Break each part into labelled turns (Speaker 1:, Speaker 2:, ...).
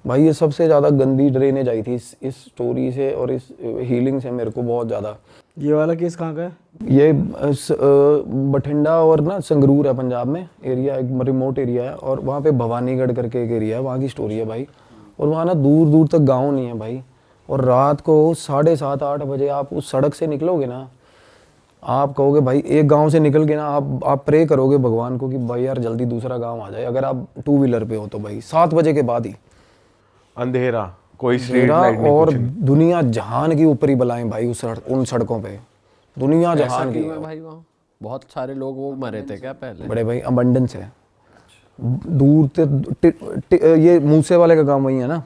Speaker 1: भाई ये सबसे ज़्यादा गंदी ड्रेनेज आई थी इस स्टोरी से और इस हीलिंग से मेरे को बहुत ज़्यादा।
Speaker 2: ये वाला केस कहाँ का है?
Speaker 1: ये बठिंडा और ना संगरूर है पंजाब में एरिया, एक रिमोट एरिया है और वहाँ पे भवानीगढ़ करके एक एरिया है, वहाँ की स्टोरी है भाई। और वहाँ ना दूर दूर तक गांव नहीं है भाई, और रात को 7:30-8 बजे आप उस सड़क से निकलोगे ना, आप कहोगे भाई एक गांव से निकल के ना आप प्रे करोगे भगवान को कि भाई यार जल्दी दूसरा गांव आ जाए, अगर आप 2 व्हीलर पे हो तो भाई 7 बजे के बाद ही
Speaker 3: अंधेरा, कोई स्ट्रीट लाइट नहीं,
Speaker 1: और
Speaker 3: कुछ नहीं।
Speaker 1: दुनिया जहान की ऊपरी बलाएं भाई उन सड़कों पे, दुनिया
Speaker 4: ऐसा
Speaker 1: जहान की।
Speaker 4: क्यों है भाई? वहाँ बहुत सारे लोग वो मरे थे क्या पहले?
Speaker 1: बड़े भाई अबंडेंस है दूर ये मूसे वाले का गांव वही है ना,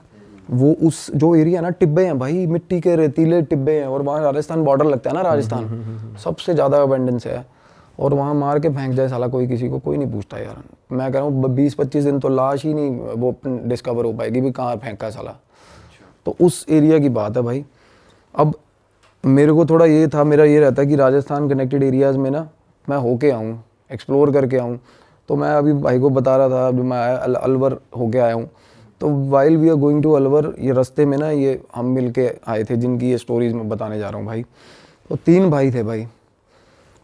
Speaker 1: वो उस जो एरिया ना टिब्बे हैं भाई, मिट्टी के रेतीले टिब्बे हैं, और वहाँ राजस्थान बॉर्डर लगता है ना, राजस्थान सबसे ज़्यादा अबंडेंस है। और वहाँ मार के फेंक जाए साला कोई, किसी को कोई नहीं पूछता यार। मैं कह रहा हूँ 20-25 दिन तो लाश ही नहीं वो डिस्कवर हो पाएगी भी कहाँ फेंका साला। तो उस एरिया की बात है भाई। अब मेरे को थोड़ा ये था, मेरा ये रहता है कि राजस्थान कनेक्टेड एरियाज़ में ना मैं होके आऊँ, एक्सप्लोर करके आऊँ। तो मैं अभी भाई को बता रहा था, अभी मैं अलवर होके आया हूँ। तो while we are going to Alwar, ये रास्ते में ना ये हम मिल के आए थे जिनकी ये स्टोरीज मैं बताने जा रहा हूँ भाई। तो 3 भाई थे भाई।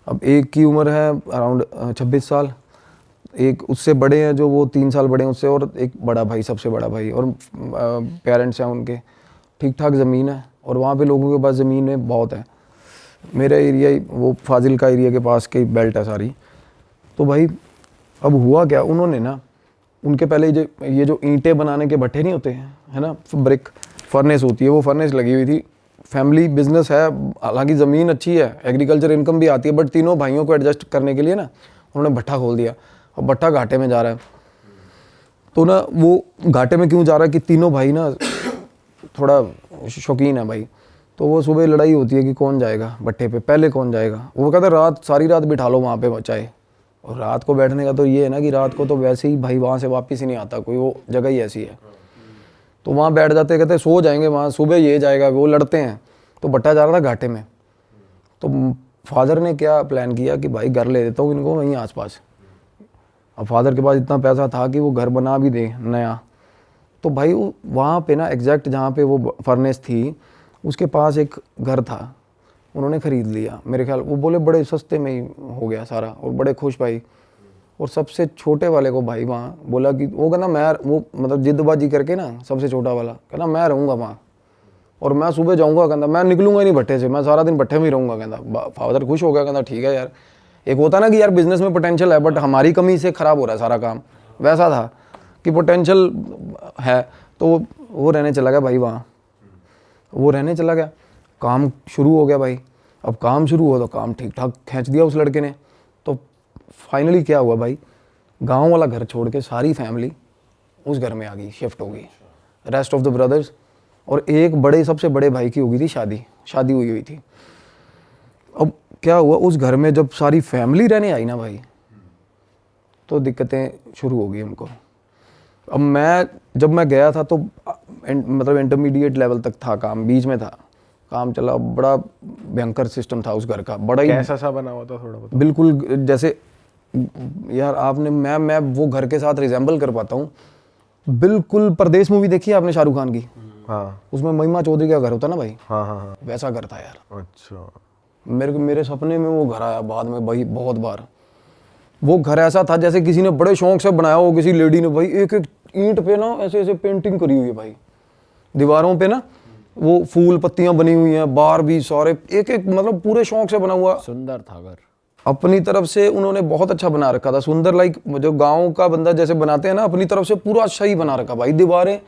Speaker 1: अब एक की उम्र है अराउंड 26 साल, एक उससे बड़े हैं जो वो 3 साल बड़े हैं उससे, और एक बड़ा भाई, सबसे बड़ा भाई। और पेरेंट्स हैं उनके, ठीक ठाक ज़मीन है, और वहाँ पे लोगों के पास ज़मीन बहुत है। मेरा एरिया वो फाजिल का एरिया के पास की बेल्ट है सारी। तो भाई अब हुआ क्या, उन्होंने ना उनके पहले ये जो ईंटें बनाने के भट्ठे नहीं होते हैं, है ना, ब्रिक फर्नेस होती है, वो फर्नेस लगी हुई थी। फैमिली बिजनेस है, हालांकि ज़मीन अच्छी है, एग्रीकल्चर इनकम भी आती है, बट तीनों भाइयों को एडजस्ट करने के लिए ना उन्होंने भट्ठा खोल दिया, और भट्ठा घाटे में जा रहा है। तो ना वो घाटे में क्यों जा रहा है कि तीनों भाई ना थोड़ा शौकीन है भाई। तो वो सुबह लड़ाई होती है कि कौन जाएगा भट्ठे पे, पहले कौन जाएगा। वो कहता है रात सारी रात बिठा लो वहाँ पे चाहे। और रात को बैठने का तो ये है ना कि रात को तो वैसे ही भाई वहाँ से वापस ही नहीं आता कोई, वो जगह ही ऐसी है। तो वहाँ बैठ जाते, कहते सो जाएंगे वहाँ, सुबह ये जाएगा, वो लड़ते हैं। तो भट्टा जा रहा था घाटे में। तो फादर ने क्या प्लान किया कि भाई घर ले देता हूँ इनको वहीं आसपास। अब फादर के पास इतना पैसा था कि वो घर बना भी दे नया। तो भाई वहाँ पे ना एग्जैक्ट जहाँ पे वो फर्नेस थी उसके पास एक घर था, उन्होंने ख़रीद लिया मेरे ख्याल। वो बोले बड़े सस्ते में ही हो गया सारा, और बड़े खुश भाई। और सबसे छोटे वाले को भाई वहाँ बोला कि वो कहना मैं, वो मतलब जिद्दबाजी करके ना सबसे छोटा वाला कहना मैं रहूँगा वहाँ, और मैं सुबह जाऊँगा, कहता मैं निकलूँगा ही नहीं भट्टे से, मैं सारा दिन भट्टे में ही रहूँगा। कहता फादर खुश हो गया, कहता ठीक है यार। एक होता ना कि यार बिजनेस में पोटेंशियल है बट हमारी कमी से ख़राब हो रहा है सारा काम, वैसा था कि पोटेंशियल है। तो वो रहने चला गया भाई वहाँ, वो रहने चला गया। काम शुरू हो गया भाई। अब काम शुरू हुआ तो काम ठीक ठाक खींच दिया उस लड़के ने। तो फाइनली क्या हुआ भाई, गांव वाला घर छोड़ के सारी फैमिली उस घर में आ गई, शिफ्ट हो गई, रेस्ट ऑफ द ब्रदर्स। और एक बड़े सबसे बड़े भाई की हो गई थी शादी हुई थी। अब क्या हुआ, उस घर में जब सारी फैमिली रहने आई ना भाई, तो दिक्कतें शुरू हो गई उनको। अब जब मैं गया था तो मतलब इंटरमीडिएट लेवल तक था काम, बीच में था काम चला। बड़ा भयंकर सिस्टम था उस घर का, बड़ा ही
Speaker 3: कैसा सा बना हुआ था थोड़ा बहुत?
Speaker 1: बिल्कुल जैसे यार आपने मैं वो घर के साथ रिजेंबल कर पाता हूँ बिल्कुल। परदेश मूवी देखी है आपने शाहरुख खान की?
Speaker 3: हाँ।
Speaker 1: उसमें महिमा चौधरी का घर होता ना भाई,
Speaker 3: हाँ हाँ हाँ,
Speaker 1: वैसा घर था यार।
Speaker 3: अच्छा।
Speaker 1: मेरे सपने में वो घर आया बाद में भाई बहुत बार। वो घर ऐसा था जैसे किसी ने बड़े शौक से बनाया हो, किसी लेडी ने भाई। एक एक ईंट पे ना ऐसे ऐसे पेंटिंग करी हुई है भाई, दीवारों पे ना वो फूल पत्तियां बनी हुई हैं, बाहर भी सारे एक एक मतलब पूरे शौक से बना हुआ।
Speaker 4: सुंदर था घर,
Speaker 1: अपनी तरफ से उन्होंने बहुत अच्छा बना रखा था, सुंदर। लाइक जो गांव का बंदा जैसे बनाते हैं ना, अपनी तरफ से पूरा अच्छा ही बना रखा भाई। दीवारें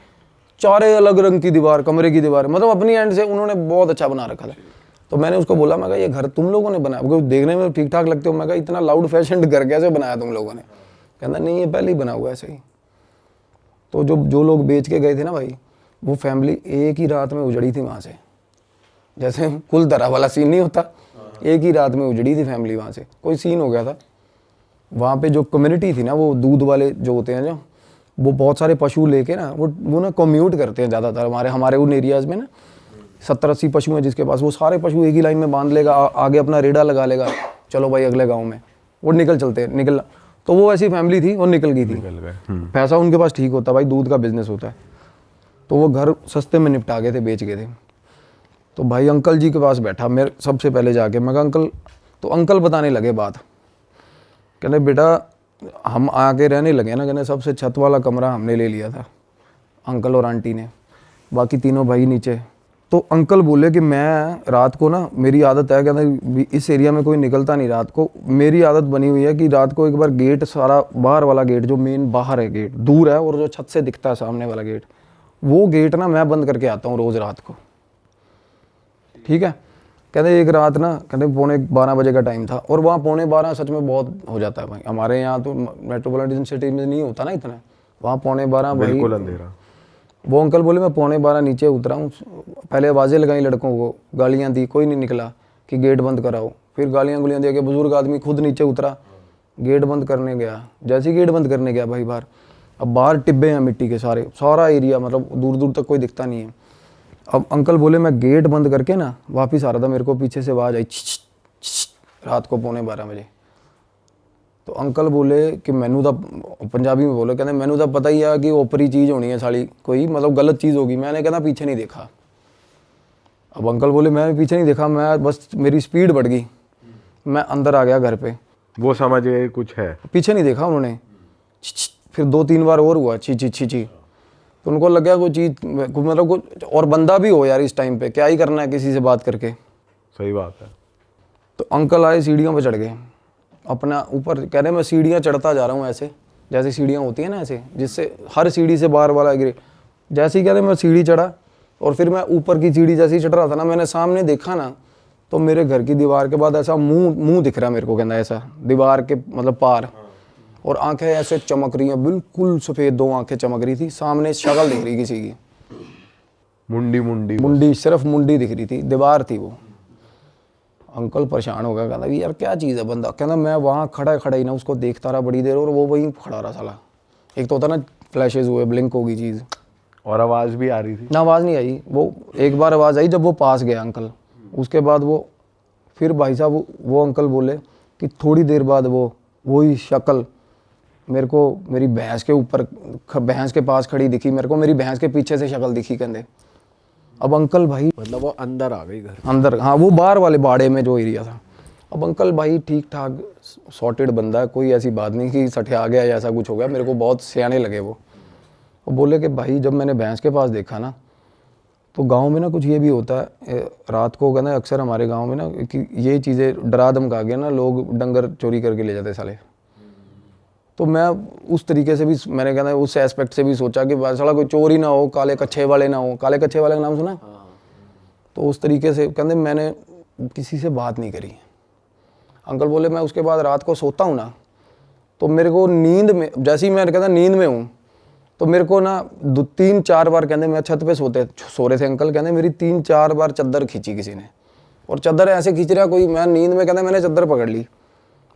Speaker 1: चारे अलग रंग की दीवार, कमरे की दीवार, मतलब अपनी एंड से उन्होंने बहुत अच्छा बना रखा था। तो मैंने उसको बोला, मैं कहा ये घर तुम लोगों ने बनाया? क्योंकि देखने में ठीक ठाक लगते हो। मैं कहा इतना लाउड फैशन घर कैसे बनाया तुम लोगों ने? कहता नहीं ये पहले ही बना हुआ ऐसे ही। तो जो लोग बेच के गए थे ना भाई, वो फैमिली एक ही रात में उजड़ी थी वहाँ से। जैसे कुल तरह वाला सीन नहीं होता, एक ही रात में उजड़ी थी फैमिली वहाँ से। कोई सीन हो गया था वहाँ पे। जो कम्युनिटी थी ना, वो दूध वाले जो होते हैं, जो वो बहुत सारे पशु लेके ना वो ना कम्यूट करते हैं ज़्यादातर हमारे उन एरियाज़ में ना। 70-80 पशु हैं जिसके पास, वो सारे पशु एक ही लाइन में बांध लेगा, आगे अपना रेड़ा लगा लेगा, चलो भाई अगले गाँव में, वो निकलना। तो वो ऐसी फैमिली थी और निकल गई थी। पैसा उनके पास ठीक होता भाई, दूध का बिजनेस होता है। तो वो घर सस्ते में निपटा गए थे, बेच गए थे। तो भाई अंकल जी के पास बैठा मेरे सबसे पहले जाके, मैं कहा अंकल, तो अंकल बताने लगे बात, कहने बेटा हम आके रहने लगे ना, कहने सबसे छत वाला कमरा हमने ले लिया था, अंकल और आंटी ने, बाकी तीनों भाई नीचे। तो अंकल बोले कि मैं रात को ना, मेरी आदत है, कहते इस एरिया में कोई निकलता नहीं रात को, मेरी आदत बनी हुई है कि रात को एक बार गेट सारा बाहर वाला गेट जो मेन बाहर है, गेट दूर है और जो छत से दिखता है सामने वाला गेट, वो गेट ना मैं बंद करके आता हूँ रोज़ रात को, ठीक है। कहते एक रात ना, कहते 11:45 बजे का टाइम था, और वहाँ 11:45 सच में बहुत हो जाता है भाई, हमारे यहाँ तो मेट्रोपॉलिटन सिटी में नहीं होता ना इतना, वहाँ 11:45 भाई
Speaker 3: बिल्कुल अंधेरा।
Speaker 1: वो अंकल बोले मैं 11:45 नीचे उतरा हूँ, पहले आवाज़ें लगाई लड़कों को, गालियाँ दी, कोई नहीं निकला कि गेट बंद कराओ, फिर गालियाँ गुलियाँ दे के बुजुर्ग आदमी खुद नीचे उतरा, गेट बंद करने गया। जैसे ही गेट बंद करने गया भाई बाहर, अब बाहर टिब्बे हैं मिट्टी के सारे, सारा एरिया मतलब दूर दूर तक कोई दिखता नहीं है। अब अंकल बोले मैं गेट बंद करके ना वापस आ रहा था, मेरे को पीछे से आवाज़ आई रात को 11:45 बजे। तो अंकल बोले कि मैनू तो, पंजाबी में बोले, कहते मैनू तो पता ही है कि ओपरी चीज़ होनी है साली, कोई मतलब गलत चीज़ होगी। मैंने कहना पीछे नहीं देखा। अब अंकल बोले मैं पीछे नहीं देखा, मैं बस मेरी स्पीड बढ़ गई, मैं अंदर आ गया घर पे।
Speaker 3: वो समझ गए कुछ है,
Speaker 1: पीछे नहीं देखा उन्होंने, फिर 2-3 बार और हुआ छी छी छी छी, तो उनको लग गया कोई चीज़, मतलब कुछ और बंदा भी हो यार इस टाइम पे, क्या ही करना है किसी से बात करके।
Speaker 3: सही बात है।
Speaker 1: तो अंकल आए, सीढ़ियों पे चढ़ गए अपना ऊपर, कह रहे मैं सीढ़ियाँ चढ़ता जा रहा हूँ ऐसे, जैसे सीढ़ियाँ होती हैं ना ऐसे, जिससे हर सीढ़ी से बाहर वाला गिरे। जैसे ही कह रहे मैं सीढ़ी चढ़ा, और फिर मैं ऊपर की सीढ़ी जैसे ही चढ़ रहा था ना, मैंने सामने देखा ना, तो मेरे घर की दीवार के बाद ऐसा मुंह दिख रहा मेरे को, कहना ऐसा दीवार के मतलब पार, और आंखें ऐसे चमक रही हैं, बिल्कुल सफ़ेद 2 आंखें चमक रही थी, सामने शक्ल दिख रही किसी की, मुंडी सिर्फ मुंडी दिख रही थी, दीवार थी वो। अंकल परेशान हो गया, कहता यार क्या चीज़ है बंदा, कहना मैं वहाँ खड़ा ही ना उसको देखता रहा बड़ी देर, और वो वहीं खड़ा रहा साला। एक तो होता ना फ्लैशेज हुए, ब्लिंक होगी चीज़,
Speaker 3: और आवाज़ भी आ रही थी
Speaker 1: ना, आवाज़ नहीं आई। वो एक बार आवाज़ आई जब वो पास गया अंकल, उसके बाद वो फिर भाई साहब वो अंकल बोले कि थोड़ी देर बाद वही शक्ल मेरे को मेरी भैंस के ऊपर, भैंस के पास खड़ी दिखी मेरे को, मेरी भैंस के पीछे से शक्ल दिखी कहते। अब अंकल भाई
Speaker 4: मतलब वो अंदर आ गई घर
Speaker 1: अंदर, हाँ वो बाहर वाले बाड़े में जो एरिया था। अब अंकल भाई ठीक ठाक सॉर्टेड बंदा है, कोई ऐसी बात नहीं कि सठिया गया या ऐसा कुछ हो गया, मेरे को बहुत सियाने लगे वो बोले कि भाई जब मैंने भैंस के पास देखा ना, तो गांव में ना कुछ ये भी होता है रात को, कहना अक्सर हमारे गांव में ना कि ये चीज़ें डरा धमका के ना लोग डंगर चोरी करके ले जाते साले। तो मैं उस तरीके से भी, मैंने कहना उस एस्पेक्ट से भी सोचा कि साला कोई चोर ही ना हो, काले कच्छे वाले ना हो। काले कच्छे वाले का नाम सुना? तो उस तरीके से कहते मैंने किसी से बात नहीं करी। अंकल बोले मैं उसके बाद रात को सोता हूँ ना, तो मेरे को नींद में, जैसे ही मैं कहता नींद में हूँ, तो मेरे को ना 2-3-4 बार, कहते मैं छत पे सो रहे थे अंकल, कहते मेरी 3-4 बार चादर खींची किसी ने, और चादर ऐसे खींच रहा कोई, मैं नींद में कहते मैंने चादर पकड़ ली,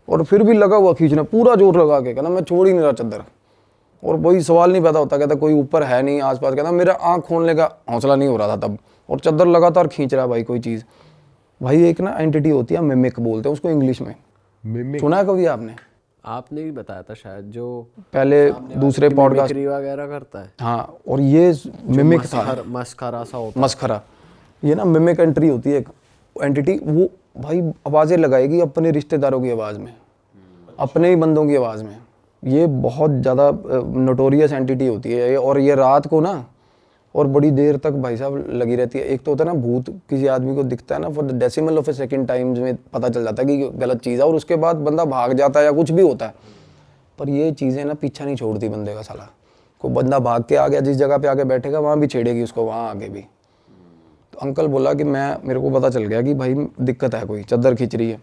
Speaker 1: और फिर भी लगा हुआ खींचना, पूरा जोर लगा के, कहना मैं छोड़ ही नहीं रहा चादर, और कोई सवाल नहीं पैदा होता, कहता कोई ऊपर है नहीं आसपास, कहता मेरा आँख खोलने का हौसला नहीं हो रहा था तब, और चादर लगातार खींच रहा भाई कोई चीज़। भाई एक ना एंटिटी होती है, मिमिक बोलते हैं उसको इंग्लिश में,
Speaker 3: मिमिक
Speaker 1: सुना है कभी आपने?
Speaker 4: आपने ही बताया था शायद, जो
Speaker 1: पहले दूसरे पॉडकास्ट
Speaker 4: वगैरह करता है।
Speaker 1: हाँ, और ये मिमिक था,
Speaker 4: मस्खरा सा होता
Speaker 1: मस्खरा, ये ना मिमिक एंट्री होती है एक एंटिटी, वो भाई आवाज़ें लगाएगी अपने रिश्तेदारों की आवाज़ में, अपने ही बंदों की आवाज़ में। ये बहुत ज़्यादा नोटोरियस एंटिटी होती है, और ये रात को ना और बड़ी देर तक भाई साहब लगी रहती है। एक तो होता है ना भूत, किसी आदमी को दिखता है ना, for the decimal of A second times में पता चल जाता है कि गलत चीज़ है, और उसके बाद बंदा भाग जाता है या कुछ भी होता है, पर ये चीज़ें ना पीछा नहीं छोड़ती बंदे का। साला को बंदा भाग के आ गया, जिस जगह पे आके बैठेगा वहाँ भी छेड़ेगी उसको, वहाँ आगे भी। तो अंकल बोला कि मेरे को पता चल गया कि भाई दिक्कत है, कोई चादर खींच रही है।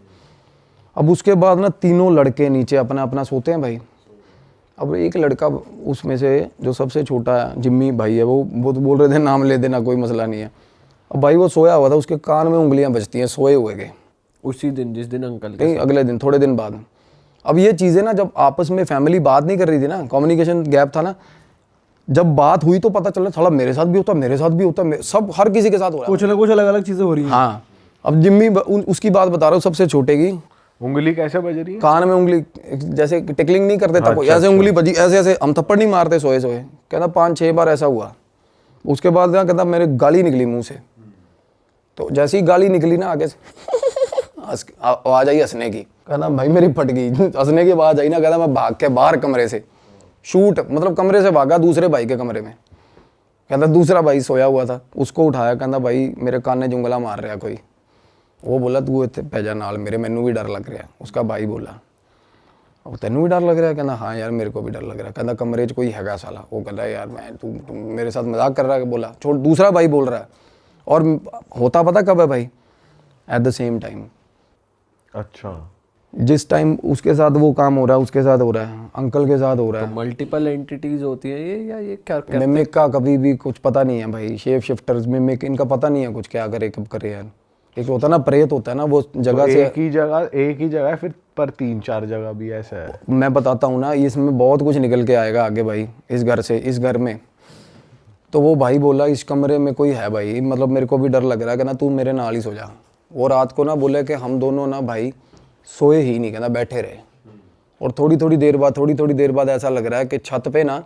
Speaker 1: अब उसके बाद ना तीनों लड़के नीचे अपना अपना सोते हैं भाई। अब एक लड़का उसमें से जो सबसे छोटा है, जिम्मी भाई है, वो तो बोल रहे थे नाम ले देना, कोई मसला नहीं है। अब भाई वो सोया हुआ था, उसके कान में उंगलियां बजती हैं, सोए हुए के,
Speaker 4: उसी दिन जिस दिन अंकल के
Speaker 1: नहीं अगले दिन, थोड़े दिन बाद। अब ये चीज़ें ना जब आपस में फैमिली बात नहीं कर रही थी ना, कम्युनिकेशन गैप था ना, जब बात हुई तो पता चला थोड़ा मेरे साथ भी होता, मेरे साथ भी होता, सब हर किसी के साथ हो रहा है,
Speaker 2: कुछ ना कुछ अलग अलग चीज़ें हो रही हैं।
Speaker 1: हाँ। अब जिम्मी उसकी बात बता रहा हूँ, सबसे छोटे की
Speaker 3: उंगली कैसे बज रही है?
Speaker 1: कान में उंगली, जैसे टिकलिंग नहीं करते तब ऐसे उंगली बजी, ऐसे ऐसे, हम थप्पड़ नहीं मारते सोए सोए, कहना 5-6 बार ऐसा हुआ। उसके बाद क्या कहता मेरे गाली निकली मुंह से, तो जैसी गाली निकली ना आगे से आवाज आई हंसने की, कहना भाई मेरी फट गई हंसने की आवाज आई ना, कहता मैं भाग के बाहर कमरे से शूट मतलब कमरे से भागा दूसरे भाई के कमरे में, कहता दूसरा भाई सोया हुआ था उसको उठाया, कहता भाई मेरे कान ने जुंगला मार रहा कोई, वो बोला तू इतने पैजा नाल मेरे, मैनू भी डर लग रहा। उसका भाई बोला और तेनू भी डर लग रहा है, कहना हाँ यार मेरे को भी डर लग रहा है, कहता कमरे 'च कोई हैगा साला, वो कहता यार मैं तू मेरे साथ मजाक कर रहा है, बोला छोड़, दूसरा भाई बोल रहा है, और होता पता कब है भाई, एट द सेम टाइम,
Speaker 3: अच्छा
Speaker 1: जिस टाइम उसके साथ वो काम हो रहा है उसके साथ हो रहा है, अंकल के साथ हो रहा है।
Speaker 4: मल्टीपल एंटिटीज होती हैं ये, या ये क्या क्या
Speaker 1: मिमिक का कभी भी कुछ पता नहीं है भाई, शेप शिफ्टर्स मिमिक इनका पता नहीं है कुछ क्या करे कब करे यार, एक होता है ना प्रेत होता है ना वो जगह
Speaker 3: तो
Speaker 1: से,
Speaker 3: एक ही जगह है फिर पर 3-4 जगह भी ऐसा है।
Speaker 1: मैं बताता हूँ ना इसमें बहुत कुछ निकल के आएगा आगे भाई, इस घर से इस घर में। तो वो भाई बोला इस कमरे में कोई है भाई, मतलब मेरे को भी डर लग रहा है, कहना तू मेरे नाल ही सो जा। वो रात को ना बोले कि हम दोनों ना भाई सोए ही नहीं, कहना बैठे रहे, और थोड़ी थोड़ी देर बाद ऐसा लग रहा है कि छत पे ना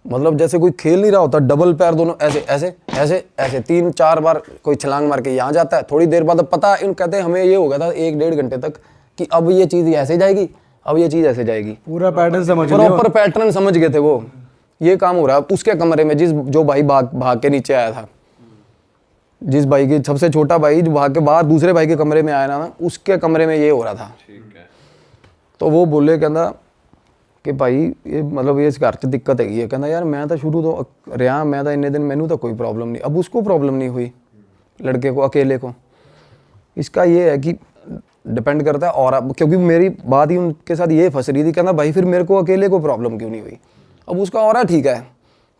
Speaker 1: मतलब जैसे कोई खेल नहीं रहा होता, डबल पैर दोनों ऐसे ऐसे ऐसे ऐसे 3-4 बार कोई छलांग मार के यहाँ जाता है, थोड़ी देर बाद पता इन कहते हैं हमें ये हो गया था 1-1.5 घंटे तक कि अब ये चीज़ ऐसे जाएगी, अब ये चीज़ ऐसे जाएगी,
Speaker 2: पूरा पैटर्न समझ लिया।
Speaker 1: प्रॉपर पैटर्न समझ गए थे वो, ये काम हो रहा है उसके कमरे में, जो भाई भाग के नीचे आया था, जिस भाई के सबसे छोटा भाई जो भाग के बाहर दूसरे भाई के कमरे में आया ना, उसके कमरे में ये हो रहा था। तो वो बोले कहना कि भाई ये मतलब ये इस घर च दिक्कत हैगी है, कहना यार मैं तो शुरू तो रहा, मैं तो इन्ने दिन मैनू तो कोई प्रॉब्लम नहीं, अब उसको प्रॉब्लम नहीं हुई लड़के को अकेले को। इसका ये है कि डिपेंड करता है, और क्योंकि मेरी बात ही उनके साथ ये फंस रही थी, कहना भाई फिर मेरे को अकेले को प्रॉब्लम क्यों नहीं हुई, अब उसका ऑरा ठीक है,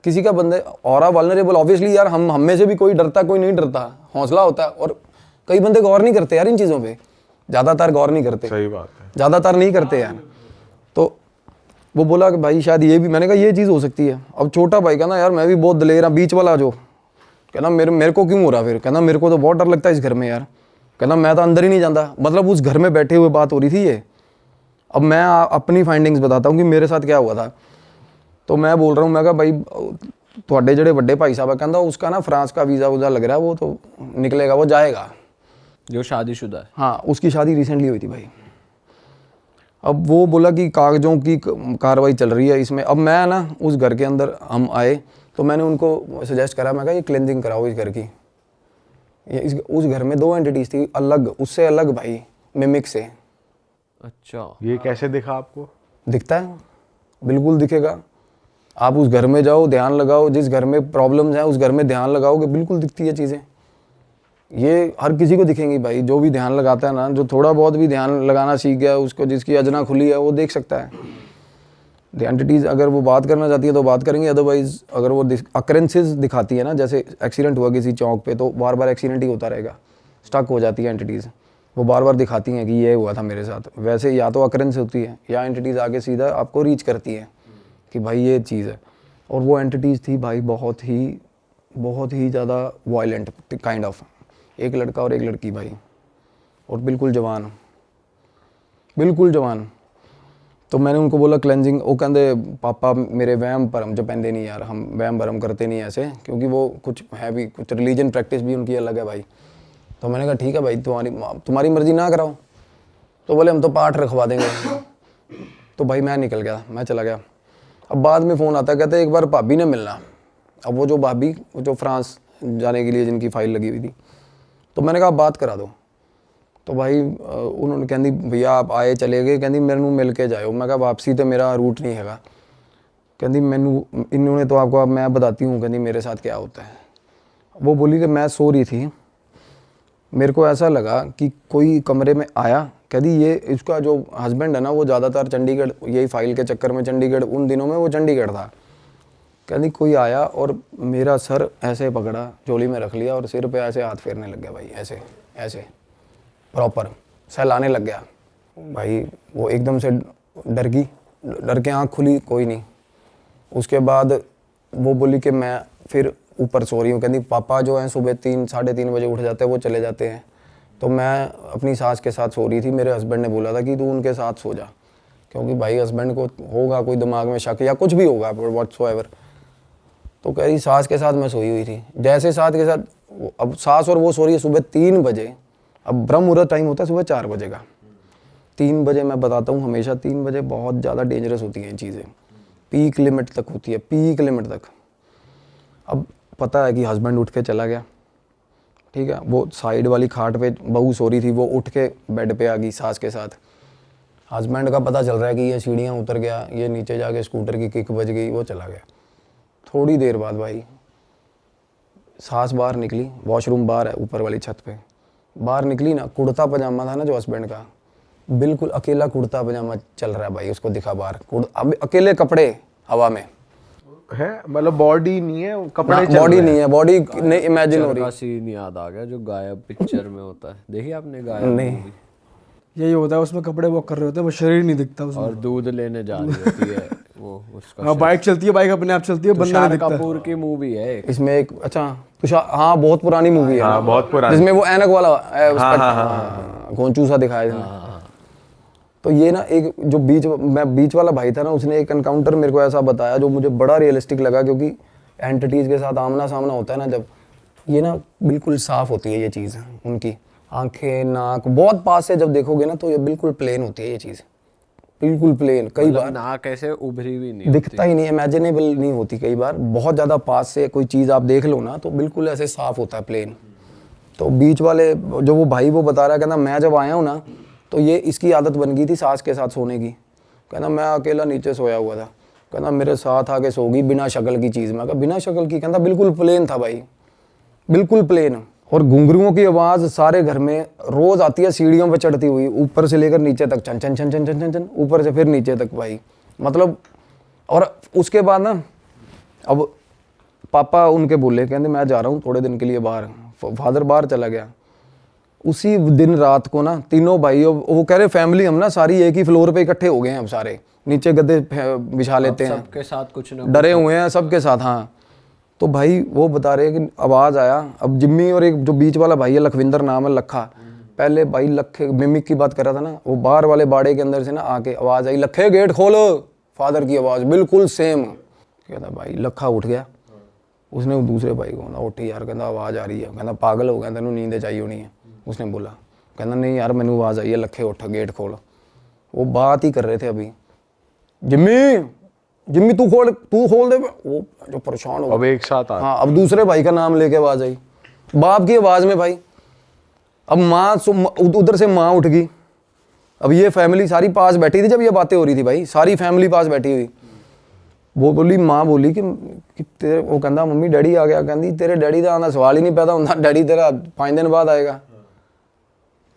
Speaker 1: किसी का बंदे ऑरा वल्नरेबल, ऑब्वियसली यार हम में से भी कोई डरता कोई नहीं डरता, हौसला होता है, और कई बंदे गौर नहीं करते यार इन चीज़ों पे, ज़्यादातर गौर नहीं करते,
Speaker 3: सही बात है,
Speaker 1: ज़्यादातर नहीं करते यार। तो वो बोला कि भाई शायद ये भी, मैंने कहा ये चीज़ हो सकती है। अब छोटा भाई कहना यार मैं भी बहुत दलेर हूँ, बीच वाला जो कहना मेरे को क्यों हो रहा, फिर कहना मेरे को तो बहुत डर लगता है इस घर में यार, कहना मैं तो अंदर ही नहीं जाता, मतलब उस घर में बैठे हुए बात हो रही थी ये। अब मैं अपनी फाइंडिंग्स बताता हूँ कि मेरे साथ क्या हुआ था। तो मैं बोल रहा हूँ, मैं कहा भाई थोड़े जड़े बड़े भाई साहब कहता उसका ना फ्रांस का वीज़ा वूज़ा लग रहा है, वो तो निकलेगा, वो जाएगा,
Speaker 4: जो शादीशुदा है।
Speaker 1: हाँ उसकी शादी रिसेंटली हुई थी भाई। अब वो बोला कि कागजों की कार्रवाई चल रही है इसमें। अब मैं ना उस घर के अंदर हम आए तो मैंने उनको सजेस्ट करा, मैं कहा ये क्लेंजिंग कराओ इस घर की। उस घर में 2 एंटिटीज थी अलग, उससे अलग भाई, मिमिक से।
Speaker 4: अच्छा,
Speaker 3: ये कैसे दिखा आपको?
Speaker 1: दिखता है, बिल्कुल दिखेगा। आप उस घर में जाओ, ध्यान लगाओ, जिस घर में प्रॉब्लम्स हैं उस घर में ध्यान लगाओगे, बिल्कुल दिखती है चीज़ें। ये हर किसी को दिखेंगी भाई, जो भी ध्यान लगाता है ना, जो थोड़ा बहुत भी ध्यान लगाना सीख गया, उसको जिसकी अजना खुली है वो देख सकता है। द एंटिटीज़ अगर वो बात करना चाहती है तो बात करेंगे, अदरवाइज अगर वो अकरेंसेस दिखाती है ना, जैसे एक्सीडेंट हुआ किसी चौक पे तो बार बार एक्सीडेंट ही होता रहेगा, स्टक हो जाती है एंटिटीज़, वो बार बार दिखाती हैं कि ये हुआ था मेरे साथ। वैसे या तो अकरेंस होती है या एंटिटीज़ आगे सीधा आपको रीच करती है कि भाई ये चीज़ है। और वो एंटिटीज़ थी भाई बहुत ही ज़्यादा वायलेंट काइंड ऑफ, एक लड़का और एक लड़की भाई, और बिल्कुल जवान, बिल्कुल जवान। तो मैंने उनको बोला क्लेंजिंग, वो कहते पापा मेरे वहम भरम जो पहनते नहीं यार, हम वहम भरम करते नहीं ऐसे, क्योंकि वो कुछ है भी, कुछ रिलीजन प्रैक्टिस भी उनकी अलग है भाई। तो मैंने कहा ठीक है भाई, तुम्हारी मर्जी ना कराओ। तो बोले हम तो पाठ रखवा देंगे। तो भाई मैं निकल गया, मैं चला गया। अब बाद में फ़ोन आता, कहते एक बार भाभी ने मिलना। अब वो जो भाभी जो फ्रांस जाने के लिए जिनकी फ़ाइल लगी हुई थी, तो मैंने कहा बात करा दो। तो भाई उन्होंने कहती भैया आप आए चले गए, कहती मेरे मिल के जाओ। मैं कहा वापसी तो मेरा रूट नहीं हैगा। कहती मैनू इन्होंने तो आपको, अब मैं बताती हूँ कहती मेरे साथ क्या होता है। वो बोली कि मैं सो रही थी, मेरे को ऐसा लगा कि कोई कमरे में आया। कहती ये इसका जो हस्बैंड है ना, वो ज़्यादातर चंडीगढ़, यही फाइल के चक्कर में चंडीगढ़, उन दिनों में वो चंडीगढ़ था। कहती कोई आया और मेरा सर ऐसे पकड़ा, झोली में रख लिया और सिर पे ऐसे हाथ फेरने लग गया भाई, ऐसे ऐसे प्रॉपर सहलाने लग गया भाई। वो एकदम से डर के आँख खुली, कोई नहीं। उसके बाद वो बोली कि मैं फिर ऊपर सो रही हूँ। कहती पापा जो हैं सुबह 3-3:30 बजे उठ जाते हैं, वो चले जाते हैं। तो मैं अपनी सास के साथ सो रही थी। मेरे हस्बैंड ने बोला था कि तू उनके साथ सो जा, क्योंकि भाई हस्बैंड को होगा कोई दिमाग में शक या कुछ भी होगा व्हाट्सएवर। तो कह रही सास के साथ मैं सोई हुई थी। जैसे सास के साथ अब सास और वो सो रही है सुबह 3 बजे। अब ब्रह्म मुहूर्त टाइम होता है सुबह 4 बजे का। 3 बजे मैं बताता हूँ, हमेशा 3 बजे बहुत ज़्यादा डेंजरस होती हैं ये चीज़ें, पीक लिमिट तक होती है, पीक लिमिट तक। अब पता है कि हस्बैंड उठ के चला गया, ठीक है, वो साइड वाली खाट पे बहू सो रही थी, वो उठ के बेड पे आ गई सास के साथ। हस्बैंड का पता चल रहा है कि ये सीढ़ियाँ उतर गया, ये नीचे जाके स्कूटर की किक बज गई, वो चला गया। थोड़ी देर बाद भाई सास बाहर निकली, वॉशरूम बाहर है ऊपर वाली छत पे, बाहर निकली ना, कुर्ता पजामा था ना जो हस्बैंड का, बिल्कुल अकेला कुर्ता पजामा चल रहा है भाई, उसको दिखा बाहर, अब अकेले कपड़े हवा में
Speaker 3: है, मतलब बॉडी नहीं है, कपड़े चल
Speaker 1: बॉडी
Speaker 3: रहे
Speaker 1: नहीं है, बॉडी नहीं इमेजिन हो
Speaker 4: पिक्चर
Speaker 1: रही
Speaker 4: का सीन याद आ गया जो गायब पिक्चर में होता है, देखिए आपने गायब
Speaker 1: नहीं।
Speaker 4: movie?
Speaker 2: यही होता है, उसमें कपड़े वॉक कर रहे होते हैं, वो शरीर नहीं दिखता उसमें।
Speaker 4: और दूध लेने जा रही होती है वो उसका
Speaker 2: हाँ, बाइक चलती है, बाइक अपने आप चलती है, बंदा नहीं
Speaker 4: तुषार
Speaker 2: दिखता।
Speaker 4: कपूर की मूवी है एक।
Speaker 1: इसमें एक अच्छा तुषार, हाँ बहुत पुरानी मूवी है,
Speaker 3: हाँ, बहुत पुरानी।
Speaker 1: जिसमें वो ऐनक वाला घोंचू सा दिखाया इसमें। तो ये ना एक जो बीच वाला भाई था ना, उसने एक एनकाउंटर मेरे को ऐसा बताया जो मुझे बड़ा रियलिस्टिक लगा, क्योंकि एंटिटीज के साथ आमना सामना होता है ना जब, ये ना बिल्कुल साफ होती है ये चीज़, उनकी आंखें नाक बहुत पास से जब देखोगे ना तो ये बिल्कुल प्लेन होती है ये चीज़, बिल्कुल प्लेन। कई बार
Speaker 4: नाक ऐसे उभरी हुई नहीं
Speaker 1: दिखता ही नहीं, इमेजिनेबल नहीं होती, कई बार बहुत ज़्यादा पास से कोई चीज़ आप देख लो ना तो बिल्कुल ऐसे साफ होता है प्लेन। तो बीच वाले जो वो भाई वो बता रहा है, कहना मैं जब आया हूँ ना तो ये इसकी आदत बन गई थी सास के साथ सोने की, कहना मैं अकेला नीचे सोया हुआ था, कहना मेरे साथ आके सो गई बिना शक्ल की चीज़ में, कहा बिना शक्ल की, कहता बिल्कुल प्लेन था भाई, बिल्कुल प्लेन। और घुंघरुओं की आवाज़ सारे घर में रोज़ आती है, सीढ़ियों पे चढ़ती हुई, ऊपर से लेकर नीचे तक, छन छन छन छन छन छन छन, ऊपर से फिर नीचे तक भाई, मतलब। और उसके बाद ना अब पापा उनके बोले, कहते मैं जा रहा हूँ थोड़े दिन के लिए बाहर, फादर बाहर चला गया। उसी दिन रात को ना तीनों भाई, वो कह रहे फैमिली हम ना सारी एक ही फ्लोर पे इकट्ठे हो गए हैं, अब सारे नीचे गद्दे बिछा लेते हैं,
Speaker 4: सबके साथ कुछ ना
Speaker 1: डरे हुए हैं सबके साथ। हाँ, तो भाई वो बता रहे कि आवाज़ आया, अब जिम्मी और एक जो बीच वाला भाई है लखविंदर नाम है, लखा, पहले भाई लखे मिमिक की बात कर रहा था ना, वो बाहर वाले बाड़े के अंदर से ना आके आवाज़ आई, लखे गेट खोलो, फादर की आवाज़ बिल्कुल सेम। कहता भाई लखा उठ गया, उसने दूसरे भाई को, उठी यार, कहता आवाज़ आ रही है, कहता पागल हो गया, तेनों नींद चाहिए होनी है। उसने बोला, कहता नहीं यार मैंने आवाज़ आई है, लखे उठ गेट खोल। वो बात ही कर रहे थे अभी, जिम्मी जिम्मी तू खोल दे, वो जो परेशान हो
Speaker 3: अब एक साथ आ,
Speaker 1: हाँ, अब दूसरे भाई का नाम लेके आवाज़ आई, बाप की आवाज़ में भाई। अब माँ उधर से माँ उठ गई, अब ये फैमिली सारी पास बैठी थी जब ये बातें हो रही थी भाई, सारी फैमिली पास बैठी हुई। वो बोली, माँ बोली कि तेरे, वो कहता मम्मी डैडी आ गया, कहती तेरे डैडी का आना सवाल ही नहीं पैदा होता, डैडी तेरा 5 दिन बाद आएगा।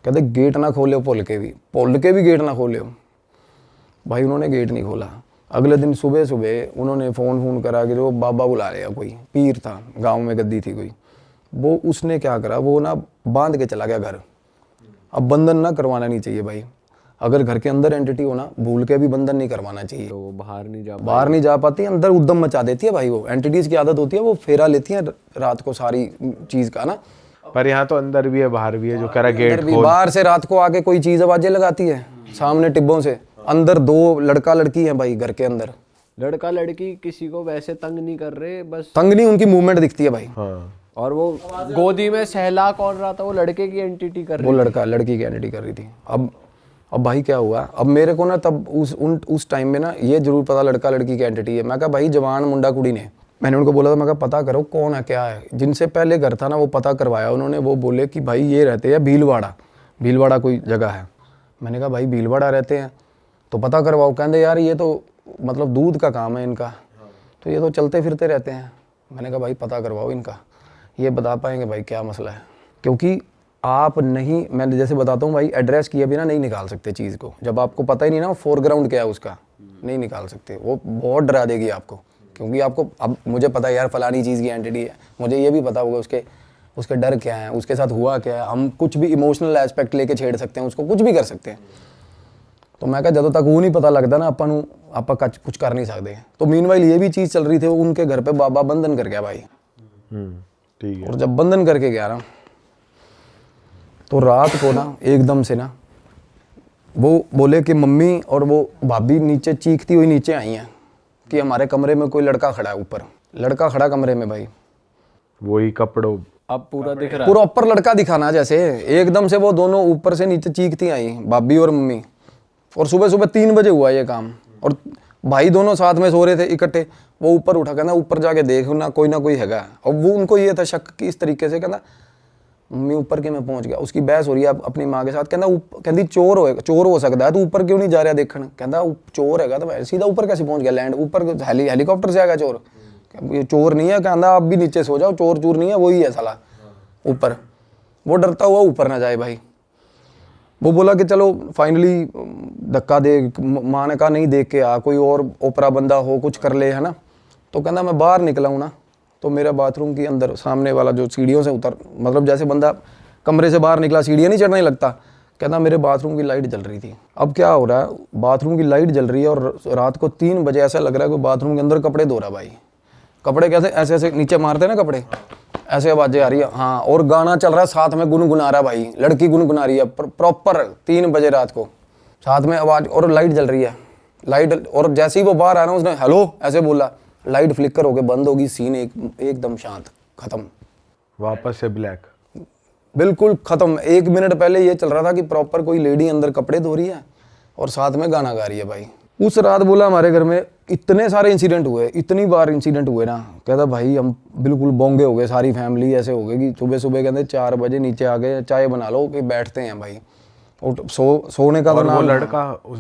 Speaker 1: कहते गेट ना खोले, भुल के भी गेट ना खोले भाई। उन्होंने गेट नहीं खोला। अगले दिन सुबह सुबह उन्होंने फ़ोन करा कि जो बाबा बुला रहे हैं, कोई पीर था गांव में, गद्दी थी कोई, वो उसने क्या करा, वो ना बांध के चला गया घर। अब बंधन ना करवाना नहीं चाहिए भाई, अगर घर के अंदर एंटिटी हो ना, भूल के भी बंधन नहीं करवाना चाहिए।
Speaker 4: तो वो बाहर नहीं
Speaker 1: जा पाती, अंदर उद्दम मचा देती है भाई। वो एंटिटीज़ की आदत होती है, वो फेरा लेती है रात को सारी चीज़ का ना।
Speaker 3: पर यहाँ तो अंदर भी है बाहर भी है, जो कह रहा गेट खोल।
Speaker 1: बाहर से रात को आके कोई चीज़ आवाज़ें लगाती है सामने टिब्बों से, अंदर 2 लड़का लड़की है भाई घर के अंदर।
Speaker 4: लड़का लड़की किसी को वैसे तंग नहीं कर रहे, बस
Speaker 1: तंग नहीं, उनकी मूवमेंट दिखती है भाई।
Speaker 3: हाँ,
Speaker 4: और वो गोदी में सहला कौन रहा था, वो लड़के की एंटिटी कर रही
Speaker 1: वो लड़का लड़की की एंटिटी कर रही थी। अब भाई क्या हुआ, अब मेरे को ना तब उस टाइम में ना ये जरूर पता लड़का लड़की की एंटिटी है। मैं कहा भाई जवान मुंडा कुड़ी ने, मैंने उनको बोला था, मैं कहा पता करो कौन है क्या है। जिनसे पहले घर था ना वो पता करवाया उन्होंने, वो बोले कि भाई ये रहते हैं भीलवाड़ा कोई जगह है। मैंने कहा भाई भीलवाड़ा रहते हैं तो पता करवाओ। कहते यार ये तो मतलब दूध का काम है इनका, तो ये तो चलते फिरते रहते हैं। मैंने कहा भाई पता करवाओ इनका, ये बता पाएंगे भाई क्या मसला है। क्योंकि आप नहीं, मैं जैसे बताता हूँ भाई, एड्रेस किए बिना नहीं निकाल सकते चीज़ को। जब आपको पता ही नहीं ना फोरग्राउंड क्या है उसका, नहीं निकाल सकते। वो बहुत डरा देगी आपको, क्योंकि आपको अब मुझे पता है यार फलानी चीज़ की एंटिटी है, मुझे ये भी पता होगा उसके डर क्या है, उसके साथ हुआ क्या है। हम कुछ भी इमोशनल एस्पेक्ट लेके छेड़ सकते हैं उसको, कुछ भी कर सकते हैं। तो मैं कहा जब तक वो नहीं पता लगता ना आप कुछ कर नहीं सकते। तो मीनवाइल ये भी चीज़ चल रही थी, उनके घर पे बाबा बंधन कर गया भाई।
Speaker 3: ठीक है।
Speaker 1: और जब बंधन करके गया ना, तो रात को ना एकदम से ना वो बोले कि मम्मी और वो भाभी नीचे चीखती हुई नीचे आई हैं कि हमारे कमरे में कोई लड़का खड़ा है ऊपर। लड़का खड़ा कमरे में भाई,
Speaker 3: वही कपड़ों।
Speaker 4: अब पूरा दिख रहा है।
Speaker 1: प्रॉपर लड़का दिखाना, जैसे एकदम से वो दोनों ऊपर से नीचे चीखती आई, भाभी और मम्मी। और सुबह सुबह 3 बजे हुआ ये काम, और भाई दोनों साथ में सो रहे थे इकट्ठे। वो ऊपर उठा, कहना ऊपर जाके देख ना कोई हैगा। और वो उनको ये था शक कि इस तरीके से, कहना मम्मी ऊपर के मैं पहुंच गया। उसकी बहस हो रही है अपनी माँ के साथ। कहती चोर हो सकता है, तू ऊपर क्यों नहीं जा रहा देखने। कहता चोर हैगा तो सीधा ऊपर कैसे पहुंच गया, लैंड ऊपर हेलीकॉप्टर से आएगा चोर। ये चोर नहीं है, कहता आप भी नीचे सो जाओ, चोर चूर नहीं है, वही है साला ऊपर। वो डरता हुआ ऊपर ना जाए भाई। वो बोला कि चलो फाइनली धक्का दे, माँ ने कहा नहीं देख के आ, कोई और ओपरा बंदा हो कुछ कर ले, है ना। तो कहना मैं बाहर निकला हूँ ना, तो मेरा बाथरूम के अंदर सामने वाला जो सीढ़ियों से उतर, मतलब जैसे बंदा कमरे से बाहर निकला सीढ़ियाँ नहीं चढ़ने लगता, कहना मेरे बाथरूम की लाइट जल रही थी। अब क्या हो रहा है, बाथरूम की लाइट जल रही है और रात को 3 बजे ऐसा लग रहा है कि बाथरूम के अंदर कपड़े धो रहा भाई। कपड़े कैसे ऐसे ऐसे नीचे मारते हैं ना कपड़े, ऐसे आवाजें आ रही है। हाँ, और गाना चल रहा है साथ में, गुनगुना रहा भाई, लड़की गुनगुना रही है प्रॉपर 3 बजे रात को, साथ में आवाज, और लाइट जल रही है। लाइट, और जैसे ही वो बाहर आया ना, उसने हेलो ऐसे बोला, लाइट फ्लिकर होके बंद होगी, सीन एकदम शांत, खत्म,
Speaker 3: वापस से ब्लैक,
Speaker 1: बिल्कुल खत्म। 1 मिनट पहले ये चल रहा था कि प्रॉपर कोई लेडी अंदर कपड़े धो रही है और साथ में गाना गा रही है भाई। उस रात बोला हमारे घर में इतने सारे इंसिडेंट हुए, इतनी बार इंसिडेंट हुए ना, कहता भाई हम बिल्कुल बोंगे हो गए, सारी फैमिली ऐसे हो गई कि सुबह सुबह कहते 4 बजे नीचे आ गए, चाय बना लो कि बैठते हैं भाई। और सोने का तो
Speaker 3: और
Speaker 1: नाम,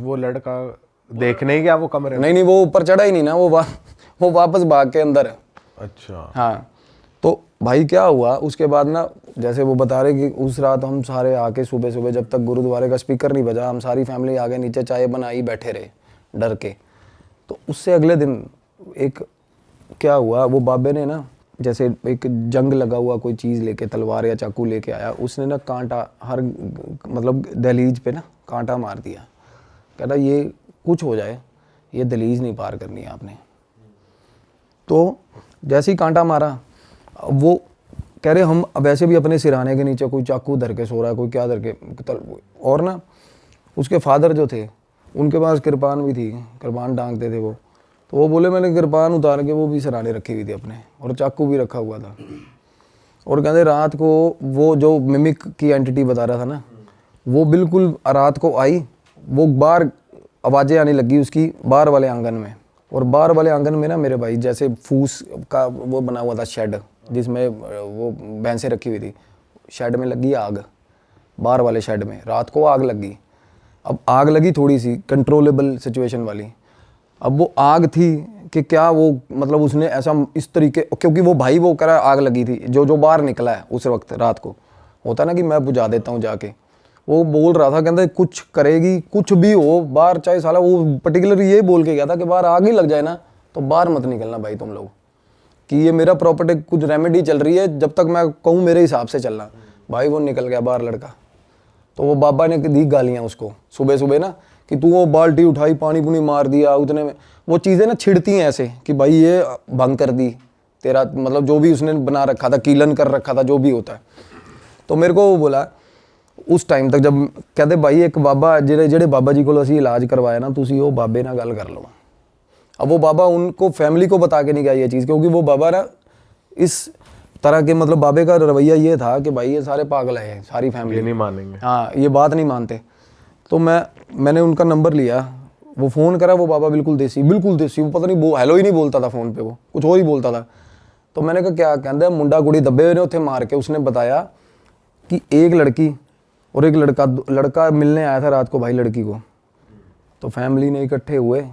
Speaker 3: वो लड़का देखने ही गया वो कमरे में?
Speaker 1: नहीं वो ऊपर चढ़ा ही नहीं ना, वो वापस भाग के अंदर।
Speaker 3: अच्छा।
Speaker 1: हाँ, तो भाई क्या हुआ उसके बाद ना, जैसे वो बता रहे कि उस रात हम सारे आके सुबह सुबह, जब तक गुरुद्वारे का स्पीकर नहीं बजा, हम सारी फैमिली आगे नीचे चाय बनाई बैठे रहे डर के। तो उससे अगले दिन एक क्या हुआ, वो बाबे ने ना, जैसे एक जंग लगा हुआ कोई चीज़ लेके, तलवार या चाकू लेके आया, उसने ना कांटा हर मतलब दहलीज पे ना कांटा मार दिया। कहता ये कुछ हो जाए, ये दहलीज नहीं पार करनी है आपने। तो जैसे ही कांटा मारा, वो कह रहे हम वैसे भी अपने सिरहाने के नीचे कोई चाकू धर के सो रहा है, कोई क्या धर के, और ना उसके फादर जो थे उनके पास कृपान भी थी, कृपान डांगते थे वो। तो वो बोले मैंने कृपान उतार के वो भी सिरहाने रखी हुई थी अपने, और चाकू भी रखा हुआ था। और कहते रात को वो जो मिमिक की एंटिटी बता रहा था ना, वो बिल्कुल रात को आई, वो बाहर आवाज़ें आने लगी उसकी बाहर वाले आंगन में। और बाहर वाले आंगन में ना मेरे भाई जैसे फूस का वो बना हुआ था शेड, जिसमें वो भैंसें रखी हुई थी। शेड में लगी आग, बाहर वाले शेड में रात को आग लगी। अब आग लगी थोड़ी सी कंट्रोलेबल सिचुएशन वाली। अब वो आग थी कि क्या वो मतलब उसने ऐसा इस तरीके, क्योंकि वो भाई वो करा आग लगी थी, जो बाहर निकला है उस वक्त रात को, होता ना कि मैं बुझा देता हूँ जाके, वो बोल रहा था कहता कुछ करेगी, कुछ भी हो बाहर, चाहे साला वो पर्टिकुलर ये बोल के गया था कि बाहर आग ही लग जाए ना तो बाहर मत निकलना भाई तुम लोग, कि ये मेरा प्रॉपर्टी कुछ रेमेडी चल रही है, जब तक मैं कहूँ मेरे हिसाब से चलना। भाई वो निकल गया बाहर लड़का। तो वो बाबा ने दी गालियाँ उसको सुबह सुबह ना, कि तू वो बाल्टी उठाई पानी पुनी मार दिया, उतने में वो चीज़ें ना छिड़ती हैं ऐसे कि भाई ये भंग कर दी तेरा, मतलब जो भी उसने बना रखा था, कीलन कर रखा था, जो भी होता है। तो मेरे को वो बोला उस टाइम तक, जब कहते भाई एक बाबा जेड़े बाबा जी को असी इलाज करवाया ना, तुसी वो बाबे ना गल कर लो। अब वो बाबा उनको फैमिली को बता के नहीं गया ये चीज़, क्योंकि वो बाबा ना इस तरह के, मतलब बाबे का रवैया ये था कि भाई ये सारे पागल है, सारी फैमिली
Speaker 3: नहीं मानेंगे,
Speaker 1: हाँ ये बात नहीं मानते। तो मैंने उनका नंबर लिया, वो फ़ोन करा, वो बाबा बिल्कुल देसी, वो पता नहीं वो हेलो ही नहीं बोलता था फ़ोन पे, वो कुछ और ही बोलता था। तो मैंने कहा क्या, कहता मुंडा कुड़ी दबे हुए ने उत्थे मार के। उसने बताया कि एक लड़की और एक लड़का मिलने आया था रात को भाई लड़की को। तो फैमिली ने इकट्ठे हुए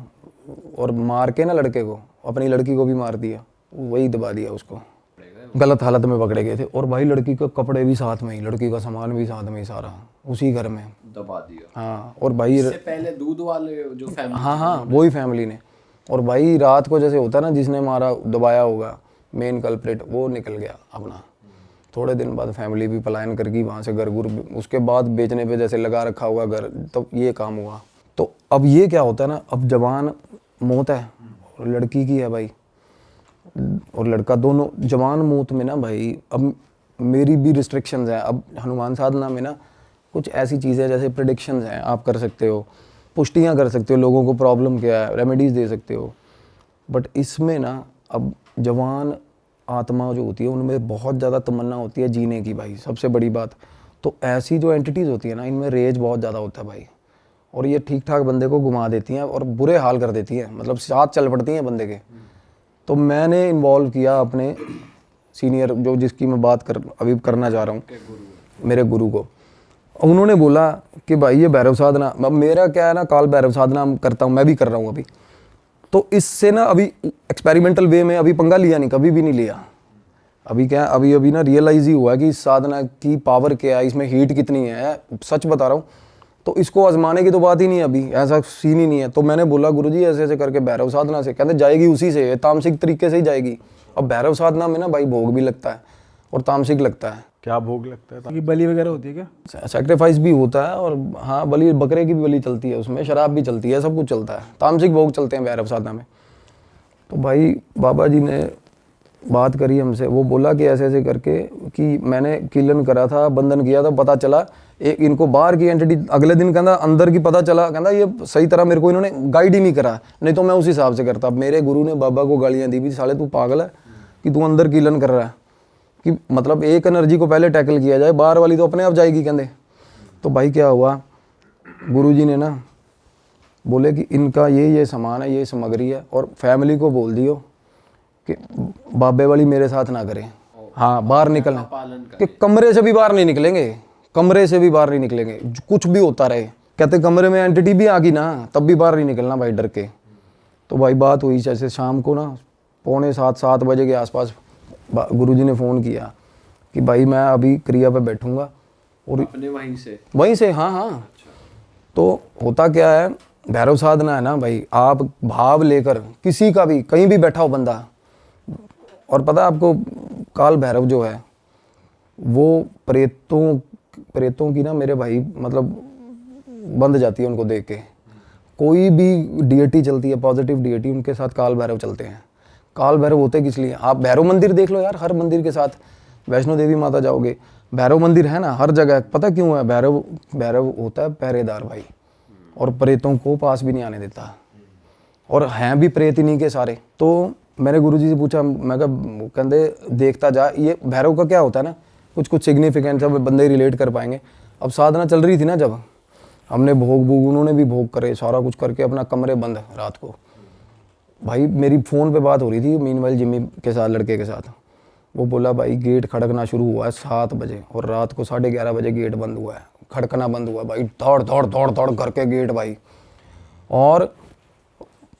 Speaker 1: और मार के ना लड़के को, अपनी लड़की को भी मार दिया, वही दबा दिया उसको, गलत हालत में पकड़े गए थे। और भाई लड़की के कपड़े भी साथ में ही, लड़की का सामान भी साथ में ही, सारा उसी घर में
Speaker 4: दबा दिया।
Speaker 1: हाँ, और भाई
Speaker 4: इससे पहले दूध वाले जो फैमिली,
Speaker 1: हाँ वही फैमिली ने। और भाई रात को जैसे होता ना, जिसने मारा दबाया होगा मेन कल्प्रिट, वो निकल गया अपना। थोड़े दिन बाद फैमिली भी पलायन कर गई वहाँ से, घर गुर उसके बाद बेचने पे जैसे लगा रखा होगा घर, तो ये काम हुआ। तो अब ये क्या होता है ना, अब जवान मौत है और लड़की की है भाई, और लड़का, दोनों जवान मौत में ना भाई, अब मेरी भी रिस्ट्रिक्शंस हैं। अब हनुमान साधना में ना कुछ ऐसी चीज़ें जैसे प्रेडिक्शंस हैं, आप कर सकते हो, पुष्टियाँ कर सकते हो, लोगों को प्रॉब्लम क्या है, रेमेडीज़ दे सकते हो। बट इसमें ना अब जवान आत्मा जो होती है उनमें बहुत ज़्यादा तमन्ना होती है जीने की भाई, सबसे बड़ी बात। तो ऐसी जो एंटिटीज़ होती है ना, इनमें रेज बहुत ज़्यादा होता है भाई, और ये ठीक ठाक बंदे को घुमा देती हैं और बुरे हाल कर देती हैं, मतलब साथ चल पड़ती हैं बंदे के। तो मैंने इन्वॉल्व किया अपने सीनियर, जो जिसकी मैं बात अभी करना चाह रहा हूँ, मेरे गुरु को। उन्होंने बोला कि भाई ये भैरव साधना, अब मेरा क्या है ना, काल भैरव साधना करता हूँ, मैं भी कर रहा हूँ अभी। तो इससे ना अभी एक्सपेरिमेंटल वे में अभी पंगा लिया नहीं, कभी भी नहीं लिया। अभी क्या, अभी ना रियलाइज़ ही हुआ कि इस साधना की पावर क्या है, इसमें हीट कितनी है, सच बता रहा हूँ। तो इसको आजमाने की तो बात ही नहीं है, अभी ऐसा सीन ही नहीं है। तो मैंने बोला गुरुजी ऐसे ऐसे करके भैरव साधना से, कहते जाएगी उसी से, तामसिक तरीके से ही जाएगी। अब भैरव साधना में ना भाई भोग भी लगता है और तामसिक लगता है।
Speaker 3: क्या भोग लगता है?
Speaker 2: कि बलि वगैरह होती है क्या?
Speaker 1: सेक्रीफाइस भी होता है, और हाँ बलि, बकरे की भी बलि चलती है उसमें, शराब भी चलती है, सब कुछ चलता है, तामसिक भोग चलते हैं भैरव साधना में। तो भाई बाबा जी ने बात करी हमसे, वो बोला कि ऐसे ऐसे करके, कि मैंने कीलन करा था, बंधन किया था, पता चला एक इनको बाहर की एंटिटी, अगले दिन कहता अंदर की पता चला, कहता ये सही तरह मेरे को इन्होंने गाइड ही नहीं करा, नहीं तो मैं उस हिसाब से करता। मेरे गुरु ने बाबा को गालियाँ दी भी, साले तू पागल है कि तू अंदर कीलन कर रहा है, कि मतलब एक एनर्जी को पहले टैकल किया जाए, बाहर वाली तो अपने आप जाएगी कहते। तो भाई क्या हुआ, गुरुजी ने ना बोले कि इनका ये सामान है, ये सामग्री है, और फैमिली को बोल दियो कि बाबे वाली मेरे साथ ना करें। हाँ, बाहर निकलना, कि कमरे से भी बाहर नहीं निकलेंगे, कमरे से भी बाहर नहीं निकलेंगे, कुछ भी होता रहे। कहते कमरे में एंटिटी भी आ गई ना, तब भी बाहर नहीं निकलना भाई, डर के। तो भाई बात हुई, जैसे शाम को ना 6:45-7 बजे के आसपास गुरुजी ने फ़ोन किया कि भाई मैं अभी क्रिया पे बैठूंगा, और
Speaker 4: अपने वहीं से
Speaker 1: हाँ। तो होता क्या है, भैरव साधना है ना भाई, आप भाव लेकर किसी का भी, कहीं भी बैठा हो बंदा, और पता है आपको, काल भैरव जो है वो प्रेतों की ना मेरे भाई, मतलब बंद जाती है उनको देख के। कोई भी डीएटी चलती है, पॉजिटिव डीएटी, उनके साथ काल भैरव चलते हैं। काल भैरव होते किस लिए, आप भैरव मंदिर देख लो यार, हर मंदिर के साथ, वैष्णो देवी माता जाओगे, भैरव मंदिर है ना हर जगह। पता क्यों है, भैरव होता है पहरेदार भाई, और प्रेतों को पास भी नहीं आने देता, और हैं भी प्रेत इन्हीं के सारे। तो मैंने गुरुजी से पूछा, मैं कहा कहते देखता जा, ये भैरव का क्या होता है ना, कुछ सिग्निफिकेंट सब बंदे रिलेट कर पाएंगे। अब साधना चल रही थी ना, जब हमने भोग उन्होंने भी भोग करे, सारा कुछ करके अपना कमरे बंद रात को। भाई मेरी फ़ोन पे बात हो रही थी मीनवाइल जिम्मी के साथ, लड़के के साथ। वो बोला भाई गेट खड़कना शुरू हुआ है 7 बजे, और रात को 11:30 बजे गेट बंद हुआ है, खड़कना बंद हुआ भाई, दौड़ करके गेट भाई। और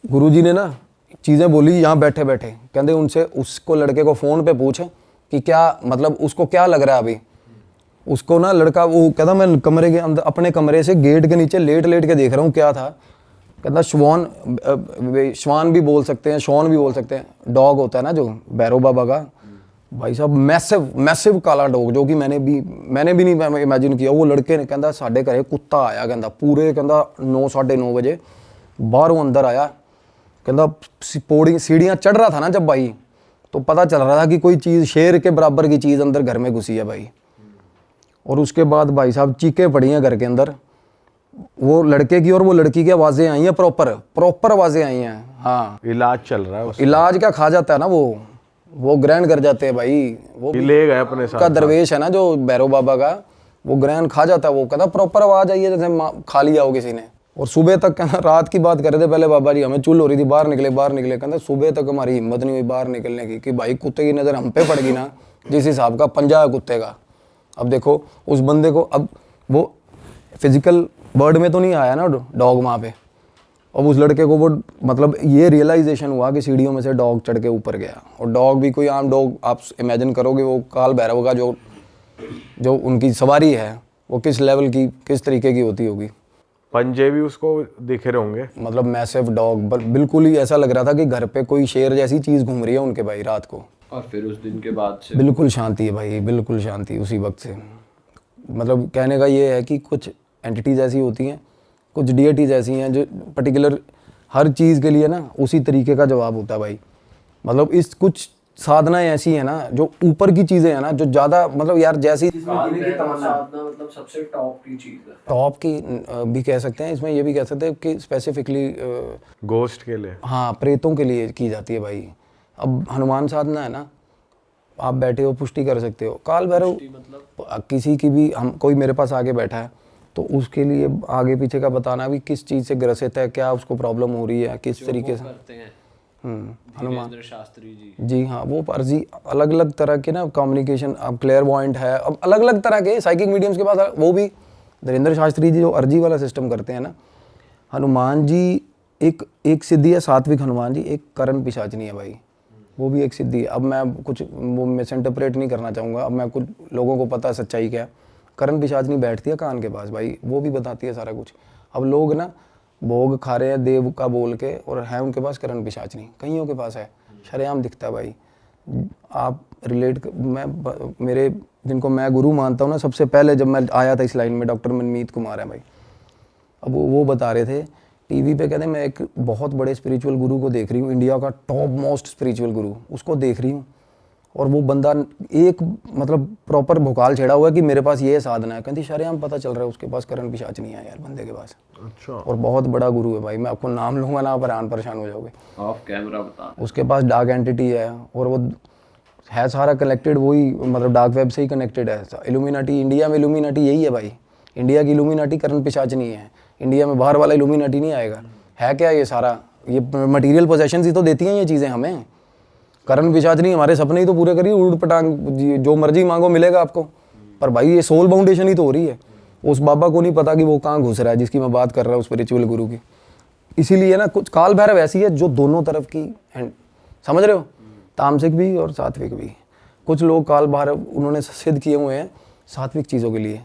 Speaker 1: गुरुजी ने ना चीज़ें बोली यहाँ बैठे बैठे, कहते उनसे, उसको लड़के को फ़ोन पे पूछ कि क्या मतलब उसको क्या लग रहा है अभी। उसको ना लड़का वो कहता मैं कमरे के अंदर, अपने कमरे से गेट के नीचे लेट के देख रहा हूँ क्या था। कहता श्वान भी बोल सकते हैं, शॉन भी बोल सकते हैं, डॉग होता है ना जो भैरव बाबा का, भाई साहब मैसिव काला डॉग, जो कि मैंने भी नहीं इमेजिन किया। वो लड़के ने कहता साढ़े घरे कुत्ता आया, कहता पूरे, कहता 9-9:30 बजे बाहरों अंदर आया, कहता पौड़ी सीढ़ियाँ चढ़ रहा था ना जब भाई, तो पता चल रहा था कि कोई चीज़ शेर के बराबर की चीज़ अंदर घर में घुसी है भाई। और उसके बाद भाई साहब चीखें पड़ी हैं घर के अंदर, वो लड़के की और वो लड़की की आवाज़ें आई हैं, प्रॉपर आवाज़ें आई हैं। हाँ,
Speaker 3: इलाज चल रहा है उसका।
Speaker 1: इलाज क्या खा जाता है ना, वो ग्रहण कर जाते हैं भाई, वो
Speaker 3: ले गए अपने साथ
Speaker 1: का दरवेश है ना जो भैरव बाबा का, वो ग्रहण खा जाता है। वो कहता प्रॉपर आवाज़ आई है जैसे खा लिया हो किसी ने। और सुबह तक कहना, रात की बात कर रहे थे पहले बाबा जी, हमें चुल हो रही थी, बाहर निकले, कहता सुबह तक हमारी हिम्मत नहीं हुई बाहर निकलने की, कि भाई कुत्ते की नज़र हम पे पड़ गई ना, जिस हिसाब का पंजा है कुत्ते का। अब देखो उस बंदे को, अब वो फिजिकल बर्ड में तो नहीं आया ना डॉग वहाँ पे, अब उस लड़के को वो मतलब ये रियलाइजेशन हुआ कि सीढ़ियों में से डॉग चढ़ के ऊपर गया। और डॉग भी कोई आम डॉग, आप इमेजिन करोगे वो काल भैरव का जो उनकी सवारी है वो किस लेवल की, किस तरीके की होती होगी।
Speaker 3: पंजे भी उसको दिख रहे होंगे,
Speaker 1: मतलब मैसिव डॉग, बिल्कुल ही ऐसा लग रहा था कि घर पे कोई शेर जैसी चीज़ घूम रही है उनके भाई रात को।
Speaker 4: और फिर उस दिन के बाद से
Speaker 1: बिल्कुल शांति है भाई, बिल्कुल शांति उसी वक्त से। मतलब कहने का ये है कि कुछ एंटिटीज़ ऐसी होती हैं, कुछ डीएटीज़ ऐसी हैं जो पर्टिकुलर हर चीज़ के लिए ना उसी तरीके का जवाब होता है भाई। मतलब इस कुछ साधनाएं ऐसी हैं ना जो ऊपर की चीज़ें हैं ना, जो ज़्यादा मतलब यार जैसी
Speaker 4: साधना मतलब सबसे टॉप की चीज़ है,
Speaker 1: टॉप की भी कह सकते हैं, इसमें ये भी कह सकते हैं कि स्पेसिफिकली
Speaker 3: गोस्ट के लिए,
Speaker 1: हाँ प्रेतों के लिए की जाती है भाई। अब हनुमान साधना है ना, आप बैठे हो पुष्टि कर सकते हो। काल भैरव किसी की भी, हम कोई मेरे पास आगे बैठा है तो उसके लिए आगे पीछे का बताना भी किस चीज़ से ग्रसित है, क्या उसको प्रॉब्लम हो रही है, किस तरीके से
Speaker 4: करते हैं
Speaker 1: हनुमान
Speaker 4: शास्त्री जी।
Speaker 1: जी हाँ, वो पर्जी अलग अलग तरह के ना कम्युनिकेशन, अब क्लेयरवॉयंट है, अब अलग अलग तरह के साइकिक मीडियम्स के पास, वो भी धीरेन्द्र शास्त्री जी जो अर्जी वाला सिस्टम करते हैं ना। हनुमान जी एक एक सिद्धि है, सात्विक हनुमान जी, एक करण पिशाचनी है भाई, वो भी एक सिद्धि है। अब मैं कुछ वो मिस इंटरप्रेट नहीं करना चाहूँगा, अब मैं कुछ लोगों को पता है सच्चाई क्या है। करण पिशाचनी बैठती है कान के पास भाई, वो भी बताती है सारा कुछ। अब लोग ना भोग खा रहे हैं देव का बोल के, और है उनके पास करण पिशाचनी, कईयों के पास है, शरेआम दिखता है भाई। आप रिलेट, मेरे जिनको मैं गुरु मानता हूँ ना, सबसे पहले जब मैं आया था इस लाइन में, डॉक्टर मनमीत कुमार है भाई। अब वो बता रहे थे टीवी पे, कहते मैं एक बहुत बड़े स्पिरिचुअल गुरु को देख रही हूँ, इंडिया का टॉप मोस्ट स्पिरिचुअल गुरु, उसको देख रही हूँ, और वो बंदा एक मतलब प्रॉपर भोकाल छेड़ा हुआ है कि मेरे पास ये साधना है। कहती शरेआम पता चल रहा है उसके पास करण पिशाच नहीं है यार बंदे के पास।
Speaker 3: अच्छा।
Speaker 1: और बहुत बड़ा गुरु है भाई, मैं आपको नाम लूंगा ना, आप परेशान हो जाओगे।
Speaker 4: ऑफ कैमरा बता।
Speaker 1: उसके पास डार्क एंटिटी है, और वो है सारा कनेक्टेड, वही मतलब डार्क वेब से ही कनेक्टेड है। इल्यूमिनाटी, इंडिया में इल्यूमिनाटी यही है भाई, इंडिया की इल्यूमिनाटी करण पिशाच नहीं है। इंडिया में बाहर वाला इल्यूमिनाटी नहीं आएगा। है क्या ये सारा, ये मटेरियल पोजेशन ही तो देती हैं ये चीज़ें हमें। करण पिशाच नहीं, हमारे सपने ही तो पूरे करिए, उड़ पटांग जो मर्जी मांगो मिलेगा आपको। पर भाई ये सोल बाउंडेशन ही तो हो रही है। उस बाबा को नहीं पता कि वो कहाँ घुस रहा है, जिसकी मैं बात कर रहा हूँ, स्पिरिचुअल गुरु की। इसीलिए ना कुछ काल भैरव ऐसी है जो दोनों तरफ की समझ रहे हो, तामसिक भी और सात्विक भी। कुछ लोग काल भैरव उन्होंने सिद्ध किए हुए हैं सात्विक चीज़ों के लिए।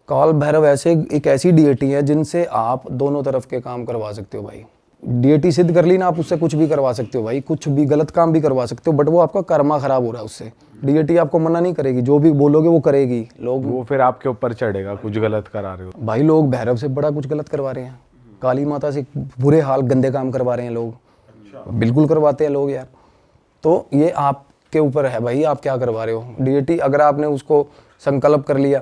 Speaker 1: काल भैरव ऐसे एक ऐसी डीएटी है जिनसे आप दोनों तरफ के काम करवा सकते हो भाई। डीएटी सिद्ध कर ली ना, आप उससे कुछ भी करवा सकते हो भाई, कुछ भी गलत काम भी करवा सकते हो, बट वो आपका कर्मा खराब हो रहा है उससे। डीएटी आपको मना नहीं करेगी, जो भी बोलोगे वो करेगी। लोग
Speaker 3: वो फिर आपके ऊपर चढ़ेगा, कुछ गलत करा रहे हो
Speaker 1: भाई, लोग भैरव से बड़ा कुछ गलत करवा रहे हैं, काली माता से बुरे हाल गंदे काम करवा रहे हैं लोग। बिल्कुल करवाते हैं लोग यार। तो ये आपके ऊपर है भाई, आप क्या करवा रहे हो। डीएटी अगर आपने उसको संकल्प कर लिया,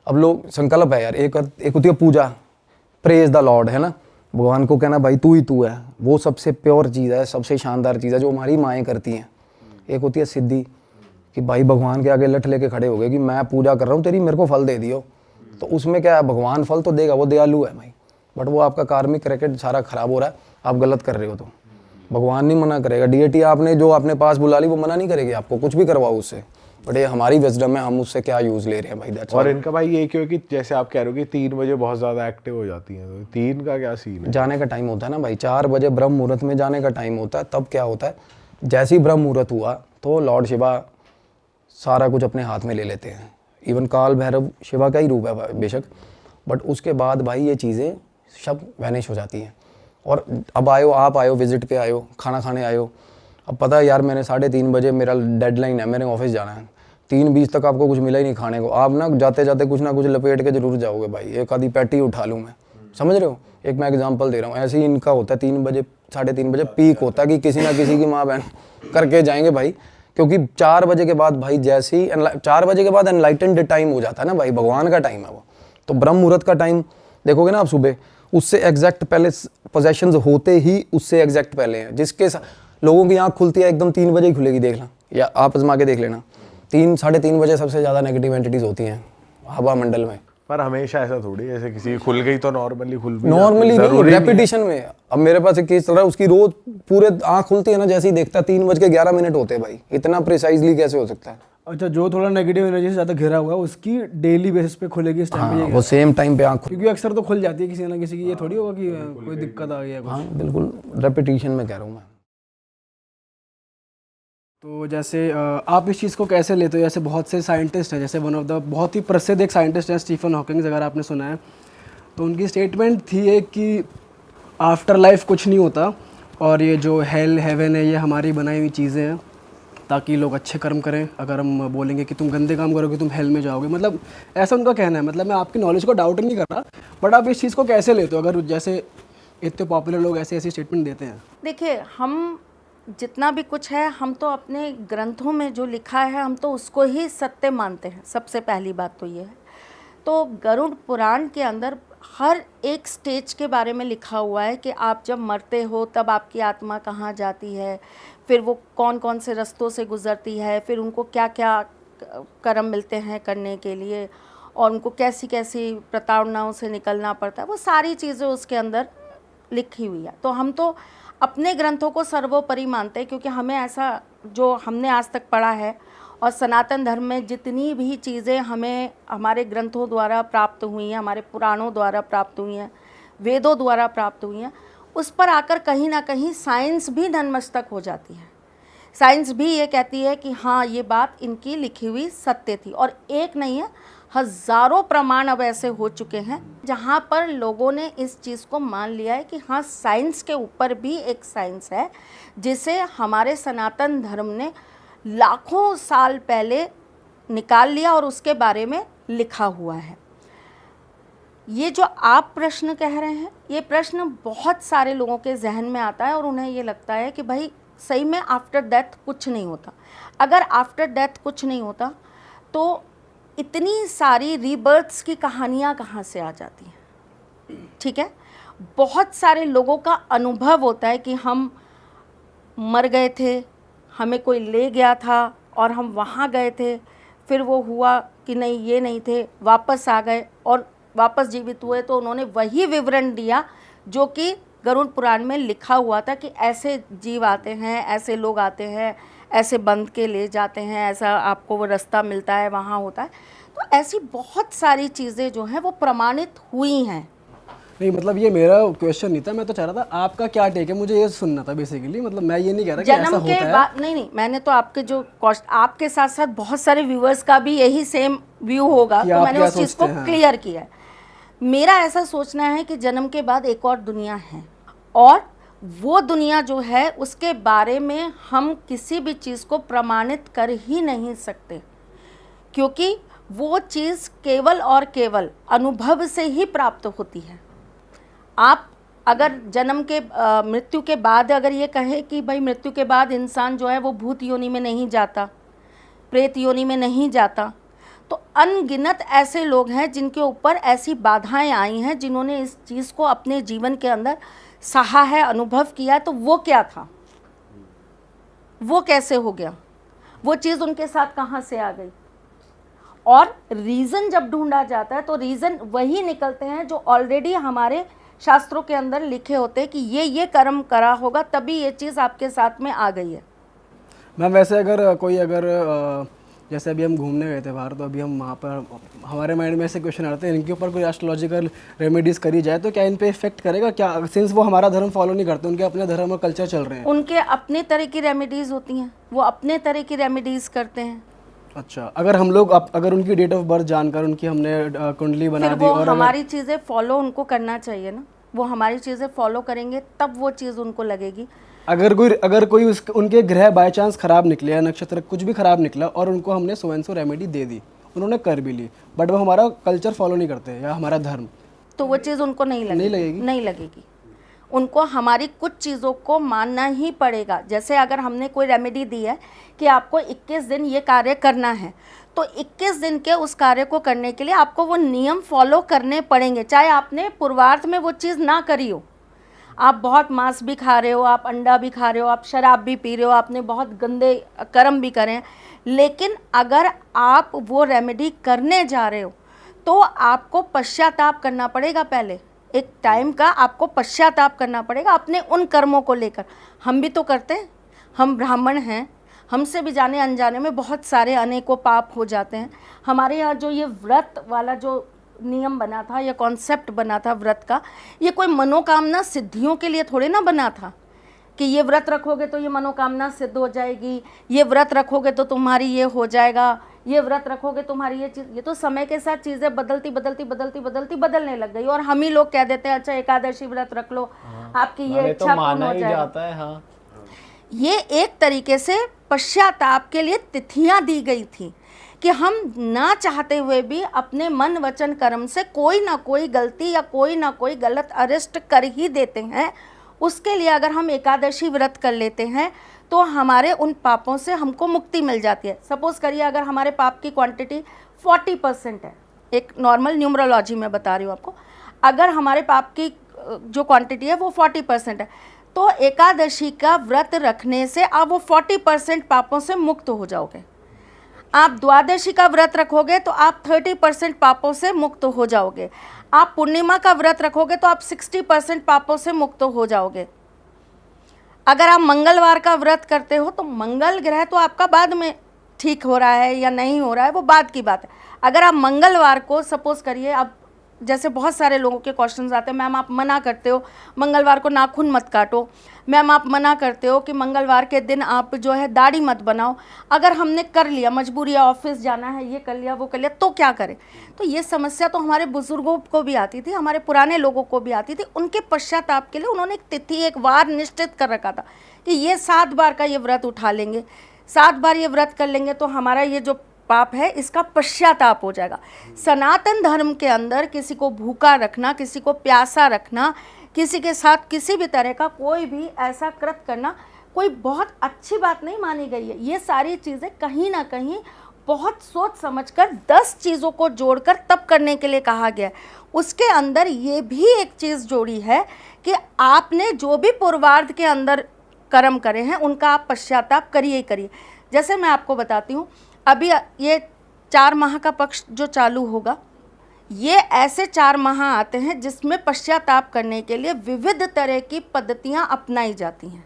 Speaker 1: अब लोग संकल्प है यार, एक होती है पूजा, प्रेज द लॉर्ड, है ना, भगवान को कहना भाई तू ही तू है, वो सबसे प्योर चीज़ है, सबसे शानदार चीज़ है जो हमारी माएँ करती हैं। एक होती है सिद्धि, कि भाई भगवान के आगे लठ लेके खड़े हो गए कि मैं पूजा कर रहा हूँ तेरी, मेरे को फल दे दियो। तो उसमें क्या है, भगवान फल तो देगा, वो दयालु है भाई, बट वो आपका कार्मिक रैकेट सारा खराब हो रहा है, आप गलत कर रहे हो। तो भगवान नहीं मना करेगा, डीएटी आपने जो अपने पास बुला ली वो मना नहीं करेगी आपको, कुछ भी करवाओ उससे। बट ये हमारी विजडम है, हम उससे क्या यूज़ ले रहे हैं भाई। दैट्स
Speaker 3: और इनका भाई ये क्यों कि जैसे आप कह रहे हो कि 3 बजे बहुत ज़्यादा एक्टिव हो जाती हैं, तो 3 का क्या सीन है?
Speaker 1: जाने का टाइम होता है ना भाई, 4 बजे ब्रह्म मुहूर्त में जाने का टाइम होता है। तब क्या होता है, जैसे ही ब्रह्म मुहूर्त हुआ तो लॉर्ड शिवा सारा कुछ अपने हाथ में ले लेते हैं। इवन काल भैरव शिवा का ही रूप है बेशक, बट उसके बाद भाई ये चीज़ें सब वैनिश हो जाती हैं। और अब आप आयो विजिट पे आयो, खाना खाने आयो, अब पता है यार मैंने 3:30 बजे मेरा डेडलाइन है, मेरे ऑफिस जाना है, 3:20 तक आपको कुछ मिला ही नहीं खाने को, आप ना जाते जाते कुछ ना कुछ लपेट के जरूर जाओगे भाई, एक आधी पैटी उठा लूँ मैं, समझ रहे हो। एक मैं एग्जांपल दे रहा हूँ, ऐसे ही इनका होता है 3 बजे 3:30 बजे पीक होता है कि किसी ना किसी की माँ बहन करके जाएंगे भाई। क्योंकि 4 बजे के बाद भाई, जैसे ही 4 बजे के बाद एनलाइटेंड टाइम हो जाता है ना भाई, भगवान का टाइम है वो। तो ब्रह्म मुहूर्त का टाइम देखोगे ना आप सुबह, उससे एग्जैक्ट पहले पोजेशंस होते ही उससे एग्जैक्ट पहले हैं। जिसके लोगों की आँख खुलती है एकदम 3 बजे ही खुलेगी, देखना, या आप आजमा के देख लेना, 3-3:30 बजे सबसे ज़्यादा नेगेटिव एंटिटीज होती हैं हवा मंडल में।
Speaker 3: पर हमेशा ऐसा थोड़ी, जैसे किसी की खुल गई तो नॉर्मली खुल भी
Speaker 1: नॉर्मली
Speaker 3: जाती है,
Speaker 1: नहीं, रेपिटेशन में। अब मेरे पास एक केस चल रहा है, उसकी रोज पूरे आँख खुलती है ना, जैसे ही देखता है 3:11 होते हैं भाई, इतना प्रिसाइजली कैसे हो सकता है।
Speaker 2: अच्छा, जो थोड़ा नेगेटिव एनर्जी से ज़्यादा घिरा हुआ है उसकी डेली बेसिस पे खुलेगी इस टाइम पे,
Speaker 1: वो सेम टाइम पे आँख,
Speaker 2: क्योंकि अक्सर तो खुल जाती है किसी ना किसी की, ये थोड़ी होगा कि कोई दिक्कत आ गई है कुछ।
Speaker 1: हाँ बिल्कुल, रेपिटेशन में कह रहा हूँ मैं।
Speaker 2: तो जैसे आप इस चीज़ को कैसे लेते हो, जैसे बहुत से साइंटिस्ट हैं, जैसे वन ऑफ द बहुत ही प्रसिद्ध एक साइंटिस्ट हैं स्टीफन हॉकिंग, अगर आपने सुना है, तो उनकी स्टेटमेंट थी एक कि आफ्टर लाइफ कुछ नहीं होता, और ये जो हेल हेवन है ये हमारी बनाई हुई चीज़ें हैं ताकि लोग अच्छे कर्म करें। अगर हम बोलेंगे कि तुम गंदे काम करोगे तुम हेल में जाओगे, मतलब ऐसा उनका कहना है। मतलब मैं आपकी नॉलेज को डाउट नहीं कर रहा, बट आप इस चीज़ को कैसे लेते हो, अगर जैसे इतने पॉपुलर लोग ऐसे ऐसी स्टेटमेंट देते हैं?
Speaker 5: देखिए, हम जितना भी कुछ है, हम तो अपने ग्रंथों में जो लिखा है हम तो उसको ही सत्य मानते हैं। सबसे पहली बात तो ये है। तो गरुड़ पुराण के अंदर हर एक स्टेज के बारे में लिखा हुआ है कि आप जब मरते हो तब आपकी आत्मा कहाँ जाती है, फिर वो कौन कौन से रास्तों से गुज़रती है, फिर उनको क्या क्या कर्म मिलते हैं करने के लिए, और उनको कैसी कैसी प्रताड़नाओं से निकलना पड़ता है, वो सारी चीज़ें उसके अंदर लिखी हुई है। तो हम तो अपने ग्रंथों को सर्वोपरि मानते हैं, क्योंकि हमें ऐसा जो हमने आज तक पढ़ा है और सनातन धर्म में जितनी भी चीज़ें हमें हमारे ग्रंथों द्वारा प्राप्त हुई हैं, हमारे पुराणों द्वारा प्राप्त हुई हैं, वेदों द्वारा प्राप्त हुई हैं, उस पर आकर कहीं ना कहीं साइंस भी नतमस्तक हो जाती है। साइंस भी ये कहती है कि हाँ, ये बात इनकी लिखी हुई सत्य थी। और एक नहीं है, हज़ारों प्रमाण अब ऐसे हो चुके हैं जहाँ पर लोगों ने इस चीज़ को मान लिया है कि हाँ, साइंस के ऊपर भी एक साइंस है, जिसे हमारे सनातन धर्म ने लाखों साल पहले निकाल लिया और उसके बारे में लिखा हुआ है। ये जो आप प्रश्न कह रहे हैं, ये प्रश्न बहुत सारे लोगों के जहन में आता है और उन्हें ये लगता है कि भाई सही में आफ्टर डेथ कुछ नहीं होता। अगर आफ्टर डेथ कुछ नहीं होता तो इतनी सारी रीबर्थ्स की कहानियाँ कहाँ से आ जाती हैं? ठीक है, बहुत सारे लोगों का अनुभव होता है कि हम मर गए थे, हमें कोई ले गया था और हम वहाँ गए थे, फिर वो हुआ कि नहीं ये नहीं थे, वापस आ गए और वापस जीवित हुए, तो उन्होंने वही विवरण दिया जो कि गरुड़ पुराण में लिखा हुआ था कि ऐसे जीव आते हैं, ऐसे लोग आते हैं, ऐसे बंद के ले जाते हैं, ऐसा आपको वो रास्ता मिलता है, वहाँ होता है। तो ऐसी बहुत सारी चीज़ें जो हैं वो प्रमाणित हुई हैं।
Speaker 2: नहीं मतलब ये मेरा क्वेश्चन नहीं था, मैं तो चाह रहा था आपका क्या टेक है, मुझे ये सुनना था बेसिकली। मतलब मैं ये नहीं कह रहा कि ऐसा
Speaker 5: जन्म
Speaker 2: होता
Speaker 5: के
Speaker 2: है।
Speaker 5: बाद नहीं, मैंने तो आपके जो आपके साथ साथ बहुत सारे व्यूअर्स का भी यही सेम व्यू होगा,
Speaker 2: कि
Speaker 5: तो
Speaker 2: आप
Speaker 5: मैंने
Speaker 2: क्या
Speaker 5: उस चीज़ को
Speaker 2: सोचते हैं?
Speaker 5: क्लियर किया है। मेरा ऐसा सोचना है कि जन्म के बाद एक और दुनिया है, और वो दुनिया जो है उसके बारे में हम किसी भी चीज़ को प्रमाणित कर ही नहीं सकते, क्योंकि वो चीज़ केवल और केवल अनुभव से ही प्राप्त होती है। आप अगर जन्म के मृत्यु के बाद अगर ये कहे कि भाई मृत्यु के बाद इंसान जो है वो भूत योनि में नहीं जाता, प्रेत योनि में नहीं जाता, तो अनगिनत ऐसे लोग हैं जिनके ऊपर ऐसी बाधाएं आई हैं, जिन्होंने इस चीज़ को अपने जीवन के अंदर सहा है, अनुभव किया है। तो वो क्या था, वो कैसे हो गया, वो चीज़ उनके साथ कहाँ से आ गई? और रीज़न जब ढूंढा जाता है तो रीज़न वही निकलते हैं जो ऑलरेडी हमारे शास्त्रों के अंदर लिखे होते हैं कि ये कर्म करा होगा तभी ये चीज़ आपके साथ में आ गई है।
Speaker 2: मैम वैसे अगर कोई जैसे अभी हम घूमने गए थे बाहर, तो अभी हम वहाँ पर हमारे माइंड में ऐसे क्वेश्चन आते हैं, इनके ऊपर कोई एस्ट्रोलॉजिकल रेमेडीज़ करी जाए तो क्या इन पे इफेक्ट करेगा क्या, सिंस वो हमारा धर्म फॉलो नहीं करते, उनके अपने धर्म और कल्चर चल रहे हैं?
Speaker 5: उनके अपने तरह की रेमेडीज़ होती हैं, वो अपने तरह की रेमेडीज़ करते हैं।
Speaker 2: अच्छा, अगर हम लोग अगर उनकी डेट ऑफ बर्थ जानकर उनकी हमने कुंडली बना
Speaker 5: फिर
Speaker 2: दी
Speaker 5: वो
Speaker 2: और
Speaker 5: हमारी चीज़ें फॉलो उनको करना चाहिए ना, वो हमारी चीज़ें फॉलो करेंगे तब वो चीज़ उनको लगेगी।
Speaker 2: अगर कोई उनके ग्रह बाय चांस खराब निकले या नक्षत्र कुछ भी खराब निकला और उनको हमने सो एंड सो रेमेडी दे दी, उन्होंने कर भी ली, बट वो हमारा कल्चर फॉलो नहीं करते या हमारा धर्म,
Speaker 5: तो वो चीज़ उनको नहीं लगेगी, नहीं लगेगी। उनको हमारी कुछ चीज़ों को मानना ही पड़ेगा। जैसे अगर हमने कोई रेमेडी दी है कि आपको 21 दिन ये कार्य करना है, तो 21 दिन के उस कार्य को करने के लिए आपको वो नियम फॉलो करने पड़ेंगे, चाहे आपने पूर्वार्ध में वो चीज़ ना करी हो। आप बहुत मांस भी खा रहे हो, आप अंडा भी खा रहे हो, आप शराब भी पी रहे हो, आपने बहुत गंदे कर्म भी करे हैं, लेकिन अगर आप वो रेमेडी करने जा रहे हो तो आपको पश्चाताप करना पड़ेगा। पहले एक टाइम का आपको पश्चाताप करना पड़ेगा अपने उन कर्मों को लेकर। हम भी तो करते हैं, हम ब्राह्मण हैं, हमसे भी जाने अनजाने में बहुत सारे अनेकों पाप हो जाते हैं। हमारे यहाँ जो ये व्रत वाला जो नियम बना था, ये कॉन्सेप्ट बना था व्रत का, ये कोई मनोकामना सिद्धियों के लिए थोड़े ना बना था कि ये व्रत रखोगे तो ये मनोकामना सिद्ध हो जाएगी, ये व्रत रखोगे तो तुम्हारी ये हो जाएगा, ये व्रत रखोगे तुम्हारी ये चीज़। ये तो समय के साथ चीज़ें बदलने लग गई और हम ही लोग कह देते हैं अच्छा एकादशी व्रत रख लो, आपकी ये इच्छा पूर्ण हो जाएगा।
Speaker 4: हाँ।
Speaker 5: ये एक तरीके से पश्चाताप के लिए तिथियां दी गई थी कि हम ना चाहते हुए भी अपने मन वचन कर्म से कोई ना कोई गलती या कोई ना कोई गलत अरेस्ट कर ही देते हैं। उसके लिए अगर हम एकादशी व्रत कर लेते हैं तो हमारे उन पापों से हमको मुक्ति मिल जाती है। सपोज़ करिए अगर हमारे पाप की क्वांटिटी 40% है, एक नॉर्मल न्यूमरोलॉजी में बता रही हूँ आपको, अगर हमारे पाप की जो क्वांटिटी है वो 40% है, तो एकादशी का व्रत रखने से आप वो 40% पापों से मुक्त हो जाओगे। आप द्वादशी का व्रत रखोगे तो आप 30% पापों से मुक्त हो जाओगे। आप पूर्णिमा का व्रत रखोगे तो आप 60% पापों से मुक्त हो जाओगे। अगर आप मंगलवार का व्रत करते हो तो मंगल ग्रह तो आपका बाद में ठीक हो रहा है या नहीं हो रहा है वो बाद की बात है। अगर आप मंगलवार को सपोज करिए, अब जैसे बहुत सारे लोगों के क्वेश्चंस आते हैं, मैम आप मना करते हो मंगलवार को नाखून मत काटो, मैम आप मना करते हो कि मंगलवार के दिन आप जो है दाढ़ी मत बनाओ। अगर हमने कर लिया, मजबूरी है, ऑफिस जाना है, ये कर लिया वो कर लिया, तो क्या करें? तो ये समस्या तो हमारे बुजुर्गों को भी आती थी, हमारे पुराने लोगों को भी आती थी। उनके पश्चाताप के लिए उन्होंने एक तिथि, एक वार निश्चित कर रखा था कि ये 7 बार का ये व्रत उठा लेंगे, 7 बार ये व्रत कर लेंगे तो हमारा ये जो पाप है इसका पश्चाताप हो जाएगा। सनातन धर्म के अंदर किसी को भूखा रखना, किसी को प्यासा रखना, किसी के साथ किसी भी तरह का कोई भी ऐसा कृत करना कोई बहुत अच्छी बात नहीं मानी गई है। ये सारी चीज़ें कहीं ना कहीं बहुत सोच समझकर 10 चीज़ों को जोड़कर तब करने के लिए कहा गया है। उसके अंदर ये भी एक चीज़ जोड़ी है कि आपने जो भी पूर्वार्ध के अंदर कर्म करे हैं उनका आप पश्चाताप करिए ही करिए। जैसे मैं आपको बताती हूँ, अभी ये 4 माह का पक्ष जो चालू होगा, ये ऐसे 4 माह आते हैं जिसमें पश्चाताप करने के लिए विविध तरह की पद्धतियाँ अपनाई जाती हैं।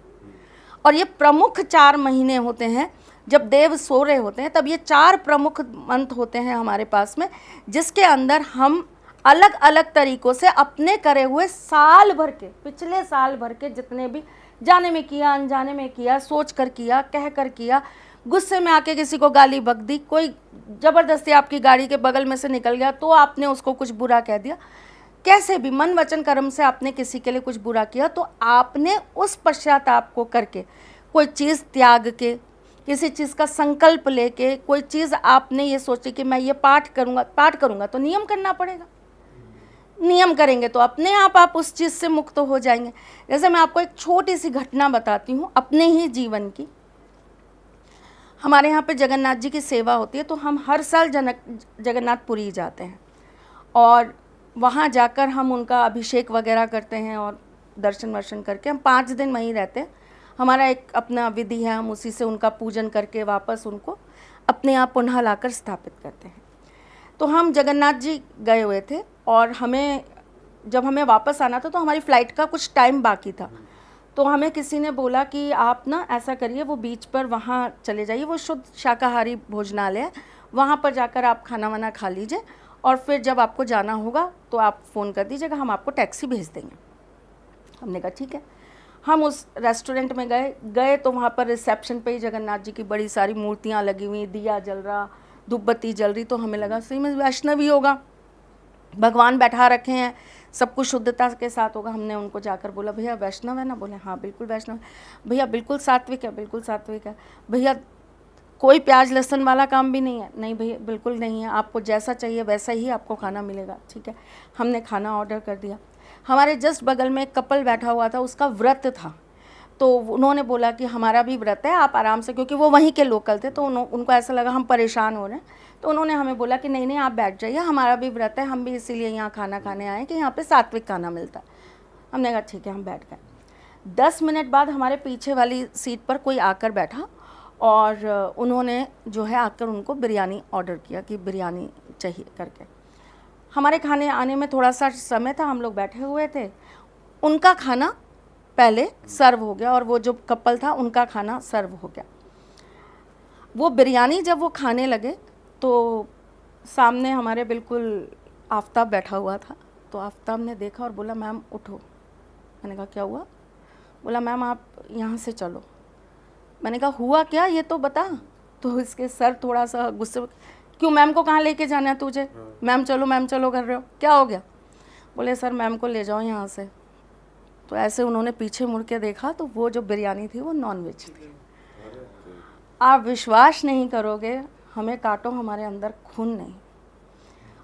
Speaker 5: और ये प्रमुख 4 महीने होते हैं, जब देव सो रहे होते हैं तब ये 4 प्रमुख मंथ होते हैं हमारे पास में, जिसके अंदर हम अलग अलग तरीक़ों से अपने करे हुए साल भर के, पिछले साल भर के जितने भी जाने में किया, अनजाने में किया, सोच कर किया, कह कर किया, गुस्से में आके किसी को गाली बक दी, कोई ज़बरदस्ती आपकी गाड़ी के बगल में से निकल गया तो आपने उसको कुछ बुरा कह दिया, कैसे भी मन वचन कर्म से आपने किसी के लिए कुछ बुरा किया, तो आपने उस पश्चाताप को करके, कोई चीज़ त्याग के, किसी चीज़ का संकल्प लेके, कोई चीज़ आपने ये सोची कि मैं ये पाठ करूँगा तो नियम करना पड़ेगा, नियम करेंगे तो अपने आप उस चीज़ से मुक्त हो जाएंगे। जैसे मैं आपको एक छोटी सी घटना बताती हूँ अपने ही जीवन की। हमारे यहाँ पे जगन्नाथ जी की सेवा होती है, तो हम हर साल जगन्नाथपुरी जाते हैं और वहाँ जाकर हम उनका अभिषेक वगैरह करते हैं और दर्शन वर्शन करके हम 5 दिन वहीं रहते हैं। हमारा एक अपना विधि है, हम उसी से उनका पूजन करके वापस उनको अपने यहाँ पुनः लाकर स्थापित करते हैं। तो हम जगन्नाथ जी गए हुए थे और जब हमें वापस आना था तो हमारी फ़्लाइट का कुछ टाइम बाकी था, तो हमें किसी ने बोला कि आप ना ऐसा करिए, वो बीच पर वहाँ चले जाइए, वो शुद्ध शाकाहारी भोजनालय है, वहाँ पर जाकर आप खाना वाना खा लीजिए और फिर जब आपको जाना होगा तो आप फ़ोन कर दीजिएगा, हम आपको टैक्सी भेज देंगे। हमने कहा ठीक है। हम उस रेस्टोरेंट में गए तो वहाँ पर रिसेप्शन पे ही जगन्नाथ जी की बड़ी सारी मूर्तियाँ लगी हुई, दिया जल रहा, धूप बत्ती जल रही, तो हमें लगा सही में वैष्णवी होगा, भगवान बैठा रखे हैं, सब कुछ शुद्धता के साथ होगा। हमने उनको जाकर बोला भैया वैष्णव है ना? बोले हाँ बिल्कुल वैष्णव है। भैया बिल्कुल सात्विक है? बिल्कुल सात्विक है। भैया कोई प्याज लहसुन वाला काम भी नहीं है? नहीं भैया बिल्कुल नहीं है, आपको जैसा चाहिए वैसा ही आपको खाना मिलेगा। ठीक है, हमने खाना ऑर्डर कर दिया। हमारे जस्ट बगल में एक कपल बैठा हुआ था, उसका व्रत था, तो उन्होंने बोला कि हमारा भी व्रत है, आप आराम से, क्योंकि वो वहीं के लोकल थे, तो उनको ऐसा लगा हम परेशान हो रहे हैं, तो उन्होंने हमें बोला कि नहीं आप बैठ जाइए, हमारा भी व्रत है, हम भी इसीलिए यहाँ खाना खाने आए कि यहाँ पे सात्विक खाना मिलता है। हमने कहा ठीक है, हम बैठ गए। 10 मिनट बाद हमारे पीछे वाली सीट पर कोई आकर बैठा और उन्होंने जो है आकर उनको बिरयानी ऑर्डर किया कि बिरयानी चाहिए करके। हमारे खाने आने में थोड़ा सा समय था, हम लोग बैठे हुए थे, उनका खाना पहले सर्व हो गया और वो जो कपल था उनका खाना सर्व हो गया। वो बिरयानी जब वो खाने लगे तो सामने हमारे बिल्कुल आफ्ताब बैठा हुआ था, तो आफ्ताब ने देखा और बोला मैम उठो। मैंने कहा क्या हुआ? बोला मैम आप यहाँ से चलो। मैंने कहा हुआ क्या ये तो बता। तो इसके सर थोड़ा सा गुस्से, क्यों मैम को कहाँ लेके जाना है तुझे? मैम चलो कर रहे हो, क्या हो गया? बोले सर मैम को ले जाओ यहाँ से। तो ऐसे उन्होंने पीछे मुड़ के देखा तो वो जो बिरयानी थी वो नॉनवेज थी। आप विश्वास नहीं करोगे, हमें काटो हमारे अंदर खून नहीं,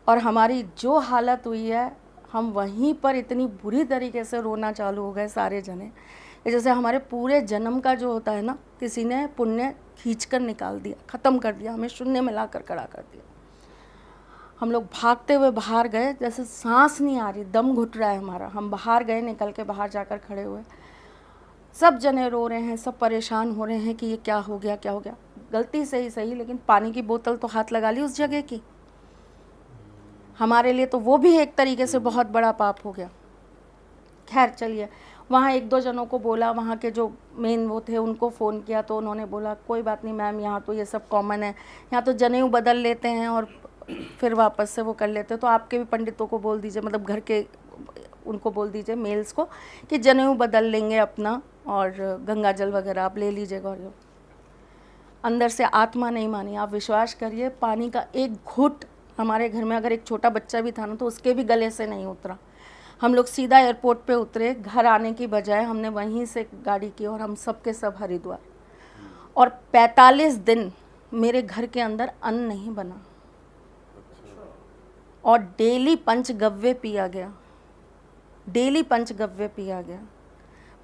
Speaker 5: और हमारी जो हालत हुई है, हम वहीं पर इतनी बुरी तरीके से रोना चालू हो गए सारे जने, जैसे हमारे पूरे जन्म का जो होता है ना, किसी ने पुण्य खींच कर निकाल दिया, ख़त्म कर दिया, हमें शून्य में ला कर खड़ा कर दिया। हम लोग भागते हुए बाहर गए, जैसे सांस नहीं आ रही, दम घुट रहा है हमारा। हम बाहर गए, निकल के बाहर जाकर खड़े हुए। सब जने रो रहे हैं, सब परेशान हो रहे हैं कि ये क्या हो गया, क्या हो गया। गलती से ही सही, लेकिन पानी की बोतल तो हाथ लगा ली उस जगह की। हमारे लिए तो वो भी एक तरीके से बहुत बड़ा पाप हो गया। खैर चलिए, वहाँ एक दो जनों को बोला, वहाँ के जो मेन वो थे उनको फ़ोन किया, तो उन्होंने बोला कोई बात नहीं मैम, यहाँ तो ये सब कॉमन है, यहाँ तो जनेऊ बदल लेते हैं और फिर वापस से वो कर लेते हैं, तो आपके भी पंडितों को बोल दीजिए, मतलब घर के उनको बोल दीजिए मेल्स को कि जनेऊ बदल लेंगे अपना और गंगा जल वगैरह आप ले लीजिएगा। और अंदर से आत्मा नहीं मानी। आप विश्वास करिए, पानी का एक घूंट हमारे घर में अगर एक छोटा बच्चा भी था ना तो उसके भी गले से नहीं उतरा। हम लोग सीधा एयरपोर्ट पे उतरे, घर आने की बजाय हमने वहीं से गाड़ी की और हम सब के सब हरिद्वार। और 45 दिन मेरे घर के अंदर अन्न नहीं बना और डेली पंचगव्य पिया गया, डेली पंचगव्य पिया गया।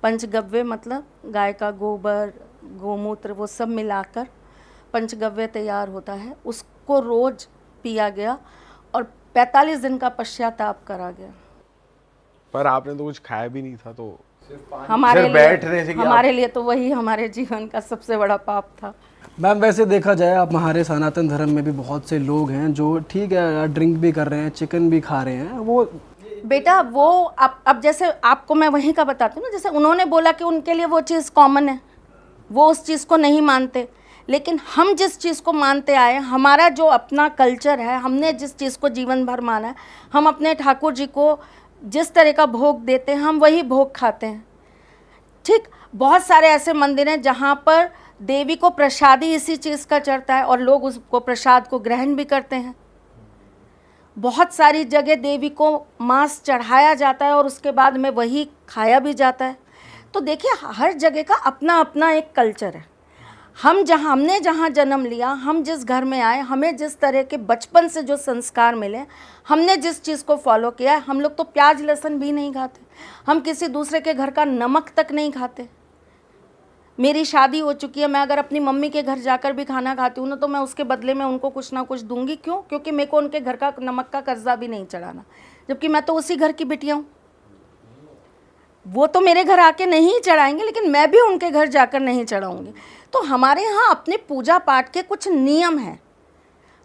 Speaker 5: पंचगव्य मतलब गाय का गोबर, गोमूत्र, वो सब मिलाकर पंचगव्य तैयार होता है, उसको रोज पिया गया और 45 दिन का पश्चाताप करा गया।
Speaker 3: पर आपने तो कुछ खाया भी नहीं था, तो
Speaker 5: हमारे
Speaker 3: बैठने से
Speaker 5: लिए हमारे लिए तो वही हमारे जीवन का सबसे बड़ा पाप था।
Speaker 2: मैम वैसे देखा जाए आप हमारे सनातन धर्म में भी बहुत से लोग हैं जो ठीक है ड्रिंक भी कर रहे हैं, चिकन भी खा रहे हैं, वो
Speaker 5: बेटा वो अब जैसे आपको मैं वहीं का बताती हूँ ना, जैसे उन्होंने बोला कि उनके लिए वो चीज़ कॉमन है, वो उस चीज़ को नहीं मानते, लेकिन हम जिस चीज़ को मानते आए, हमारा जो अपना कल्चर है, हमने जिस चीज़ को जीवन भर माना है, हम अपने ठाकुर जी को जिस तरह का भोग देते हैं हम वही भोग खाते हैं। ठीक, बहुत सारे ऐसे मंदिर हैं जहाँ पर देवी को प्रसाद ही इसी चीज़ का चढ़ता है और लोग उसको प्रसाद को ग्रहण भी करते हैं। बहुत सारी जगह देवी को मांस चढ़ाया जाता है और उसके बाद में वही खाया भी जाता है। तो देखिए हर जगह का अपना अपना एक कल्चर है। हमने जहाँ जन्म लिया, हम जिस घर में आए, हमें जिस तरह के बचपन से जो संस्कार मिले, हमने जिस चीज़ को फॉलो किया है, हम लोग तो प्याज लहसुन भी नहीं खाते, हम किसी दूसरे के घर का नमक तक नहीं खाते। मेरी शादी हो चुकी है, मैं अगर अपनी मम्मी के घर जाकर भी खाना खाती हूँ ना तो मैं उसके बदले में उनको कुछ ना कुछ दूंगी। क्यों? क्योंकि मेरे को उनके घर का नमक का कर्जा भी नहीं चढ़ाना, जबकि मैं तो उसी घर की बिटिया हूँ। वो तो मेरे घर आके नहीं चढ़ाएंगे, लेकिन मैं भी उनके घर जाकर नहीं चढ़ाऊंगी। तो हमारे यहाँ अपने पूजा पाठ के कुछ नियम हैं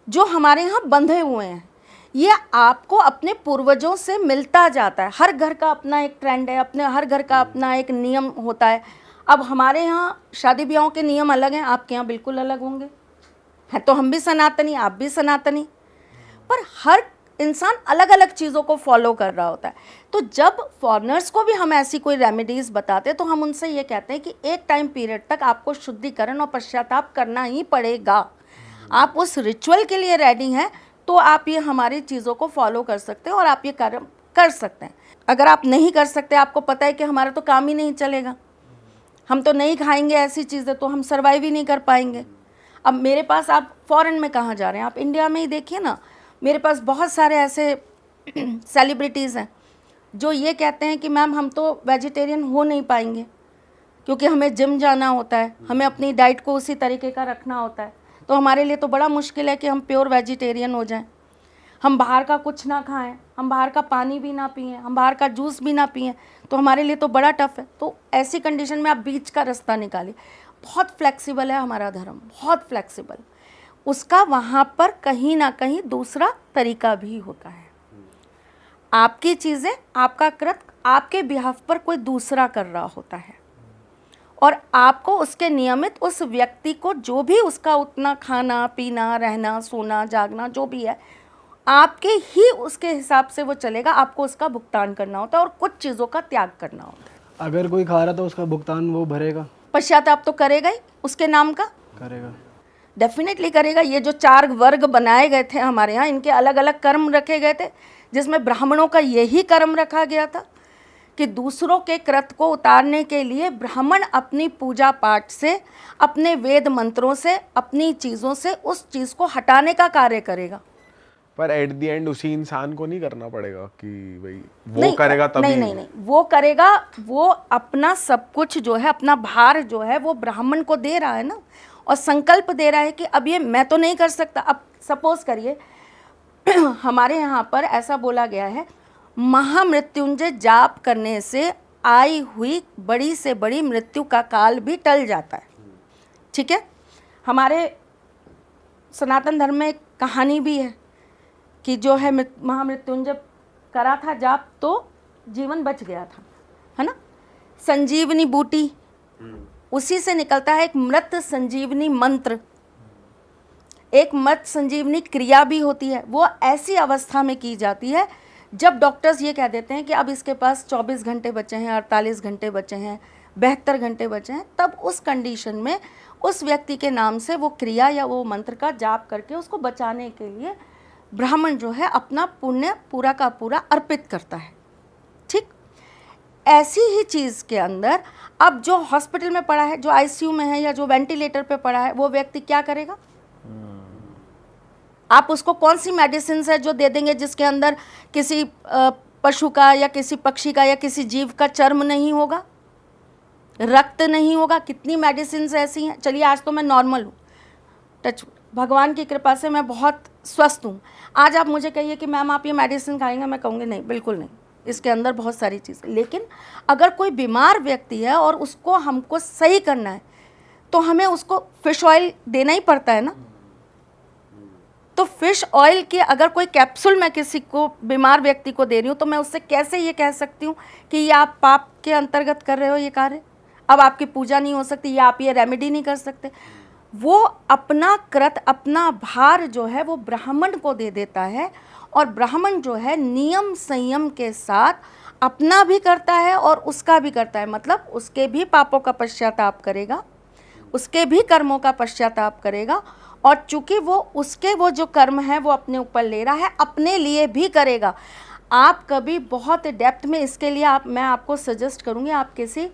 Speaker 5: जो हमारे यहाँ बंधे हुए हैं। ये आपको अपने पूर्वजों से मिलता जाता है। हर घर का अपना एक ट्रेंड है, अपने हर घर का अपना एक नियम होता है। अब हमारे यहाँ शादी ब्याहों के नियम अलग हैं, आपके यहाँ बिल्कुल अलग होंगे। है तो हम भी सनातनी, आप भी सनातनी, पर हर इंसान अलग अलग चीज़ों को फॉलो कर रहा होता है। तो जब फॉरेनर्स को भी हम ऐसी कोई रेमेडीज़ बताते हैं तो हम उनसे ये कहते हैं कि एक टाइम पीरियड तक आपको शुद्धिकरण और पश्चाताप करना ही पड़ेगा। आप उस रिचुअल के लिए रेडी हैं तो आप ये हमारी चीज़ों को फॉलो कर सकते हैं और आप ये कार्य कर सकते हैं। अगर आप नहीं कर सकते, आपको पता है कि हमारा तो काम ही नहीं चलेगा, हम तो नहीं खाएंगे ऐसी चीज़ें, तो हम सर्वाइव ही नहीं कर पाएंगे। अब मेरे पास, आप फॉरेन में कहाँ जा रहे हैं, आप इंडिया में ही देखिए ना, मेरे पास बहुत सारे ऐसे सेलिब्रिटीज़ हैं जो ये कहते हैं कि मैम हम तो वेजिटेरियन हो नहीं पाएंगे क्योंकि हमें जिम जाना होता है, हमें अपनी डाइट को उसी तरीके का रखना होता है, तो हमारे लिए तो बड़ा मुश्किल है कि हम प्योर वेजिटेरियन हो जाएं। हम बाहर का कुछ ना खाएं, हम बाहर का पानी भी ना पिएं, हम बाहर का जूस भी ना पिएं, तो हमारे लिए तो बड़ा टफ है। तो ऐसी कंडीशन में आप बीच का रास्ता निकालिए। बहुत फ्लेक्सिबल है हमारा धर्म, बहुत फ्लेक्सिबल। उसका वहाँ पर कहीं ना कहीं दूसरा तरीका भी होता है। आपकी चीज़ें, आपका कृत आपके बिहाफ पर कोई दूसरा कर रहा होता है और आपको उसके नियमित उस व्यक्ति को जो भी उसका उतना खाना पीना रहना सोना जागना जो भी है, आपके ही उसके हिसाब से वो चलेगा। आपको उसका भुगतान करना होता है और कुछ चीज़ों का त्याग करना होता है।
Speaker 2: अगर कोई खा रहा तो उसका भुगतान वो भरेगा,
Speaker 5: पश्चाताप तो करेगा ही उसके नाम का,
Speaker 2: करेगा,
Speaker 5: डेफिनेटली करेगा। ये जो 4 वर्ग बनाए गए थे हमारे यहाँ, इनके अलग अलग कर्म रखे गए थे, जिसमें ब्राह्मणों का यही कर्म रखा गया था कि दूसरों के कृत को उतारने के लिए ब्राह्मण अपनी पूजा पाठ से, अपने वेद मंत्रों से, अपनी चीज़ों से उस चीज़ को हटाने का कार्य करेगा।
Speaker 3: पर एट द एंड उसी इंसान को नहीं करना पड़ेगा कि भाई वो
Speaker 5: नहीं,
Speaker 3: करेगा तभी?
Speaker 5: नहीं, वो करेगा। वो अपना सब कुछ जो है, अपना भार जो है वो ब्राह्मण को दे रहा है ना, और संकल्प दे रहा है कि अब ये मैं तो नहीं कर सकता। अब सपोज करिए हमारे यहाँ पर ऐसा बोला गया है, महामृत्युंजय जाप करने से आई हुई बड़ी से बड़ी मृत्यु का काल भी टल जाता है। ठीक है, हमारे सनातन धर्म में एक कहानी भी है कि जो है महामृत्युंजय करा था जाप तो जीवन बच गया था, है ना। संजीवनी बूटी, उसी से निकलता है एक मृत संजीवनी मंत्र, एक मृत संजीवनी क्रिया भी होती है। वो ऐसी अवस्था में की जाती है जब डॉक्टर्स ये कह देते हैं कि अब इसके पास 24 घंटे बचे हैं, 48 घंटे बचे हैं, 72 घंटे बचे हैं, तब उस कंडीशन में उस व्यक्ति के नाम से वो क्रिया या वो मंत्र का जाप करके उसको बचाने के लिए ब्राह्मण जो है अपना पुण्य पूरा का पूरा अर्पित करता है। ठीक, ऐसी ही चीज़ के अंदर अब जो हॉस्पिटल में पड़ा है, जो आईसीयू में है या जो वेंटिलेटर पे पड़ा है, वो व्यक्ति क्या करेगा? आप उसको कौन सी मेडिसिन है जो दे देंगे जिसके अंदर किसी पशु का या किसी पक्षी का या किसी जीव का चर्म नहीं होगा, रक्त नहीं होगा? कितनी मेडिसिन ऐसी हैं। चलिए आज तो मैं नॉर्मल हूँ, टच भगवान की कृपा से मैं बहुत स्वस्थ हूँ। आज आप मुझे कहिए कि मैम आप ये मेडिसिन खाएंगे, मैं कहूँगी नहीं, बिल्कुल नहीं, इसके अंदर बहुत सारी चीज़ें। लेकिन अगर कोई बीमार व्यक्ति है और उसको हमको सही करना है तो हमें उसको फिश ऑयल देना ही पड़ता है ना। तो फिश ऑयल की अगर कोई कैप्सूल मैं किसी को बीमार व्यक्ति को दे रही हूँ तो मैं उससे कैसे ये कह सकती हूँ कि ये आप पाप के अंतर्गत कर रहे हो ये कार्य, अब आपकी पूजा नहीं हो सकती या आप ये रेमेडी नहीं कर सकते। वो अपना कृत, अपना भार जो है वो ब्राह्मण को दे देता है और ब्राह्मण जो है नियम संयम के साथ अपना भी करता है और उसका भी करता है। मतलब उसके भी पापों का पश्चाताप करेगा, उसके भी कर्मों का पश्चाताप करेगा, और चूंकि वो उसके वो जो कर्म है वो अपने ऊपर ले रहा है, अपने लिए भी करेगा। आप कभी बहुत डेप्थ में इसके लिए मैं आपको सजेस्ट करूँगी, आप किसी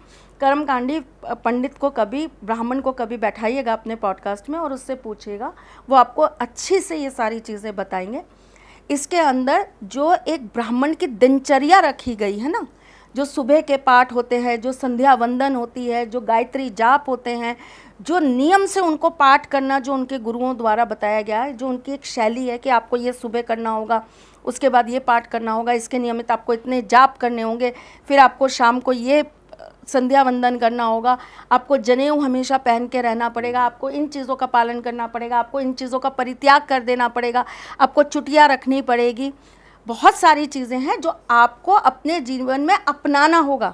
Speaker 5: कर्मकांडी पंडित को कभी, ब्राह्मण को कभी बैठाइएगा अपने पॉडकास्ट में और उससे पूछिएगा, वो आपको अच्छी से ये सारी चीज़ें बताएंगे। इसके अंदर जो एक ब्राह्मण की दिनचर्या रखी गई है ना, जो सुबह के पाठ होते हैं, जो संध्या वंदन होती है, जो गायत्री जाप होते हैं, जो नियम से उनको पाठ करना जो उनके गुरुओं द्वारा बताया गया है, जो उनकी एक शैली है कि आपको ये सुबह करना होगा, उसके बाद ये पाठ करना होगा, इसके नियमित आपको इतने जाप करने होंगे, फिर आपको शाम को ये संध्या वंदन करना होगा, आपको जनेऊ हमेशा पहन के रहना पड़ेगा, आपको इन चीज़ों का पालन करना पड़ेगा, आपको इन चीज़ों का परित्याग कर देना पड़ेगा, आपको चुटिया रखनी पड़ेगी। बहुत सारी चीज़ें हैं जो आपको अपने जीवन में अपनाना होगा,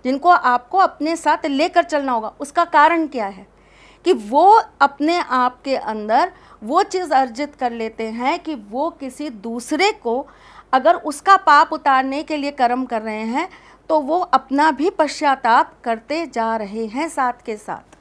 Speaker 5: जिनको आपको अपने साथ लेकर चलना होगा। उसका कारण क्या है कि वो अपने आप के अंदर वो चीज़ अर्जित कर लेते हैं कि वो किसी दूसरे को अगर उसका पाप उतारने के लिए कर्म कर रहे हैं तो वो अपना भी पश्चाताप करते जा रहे हैं साथ के साथ।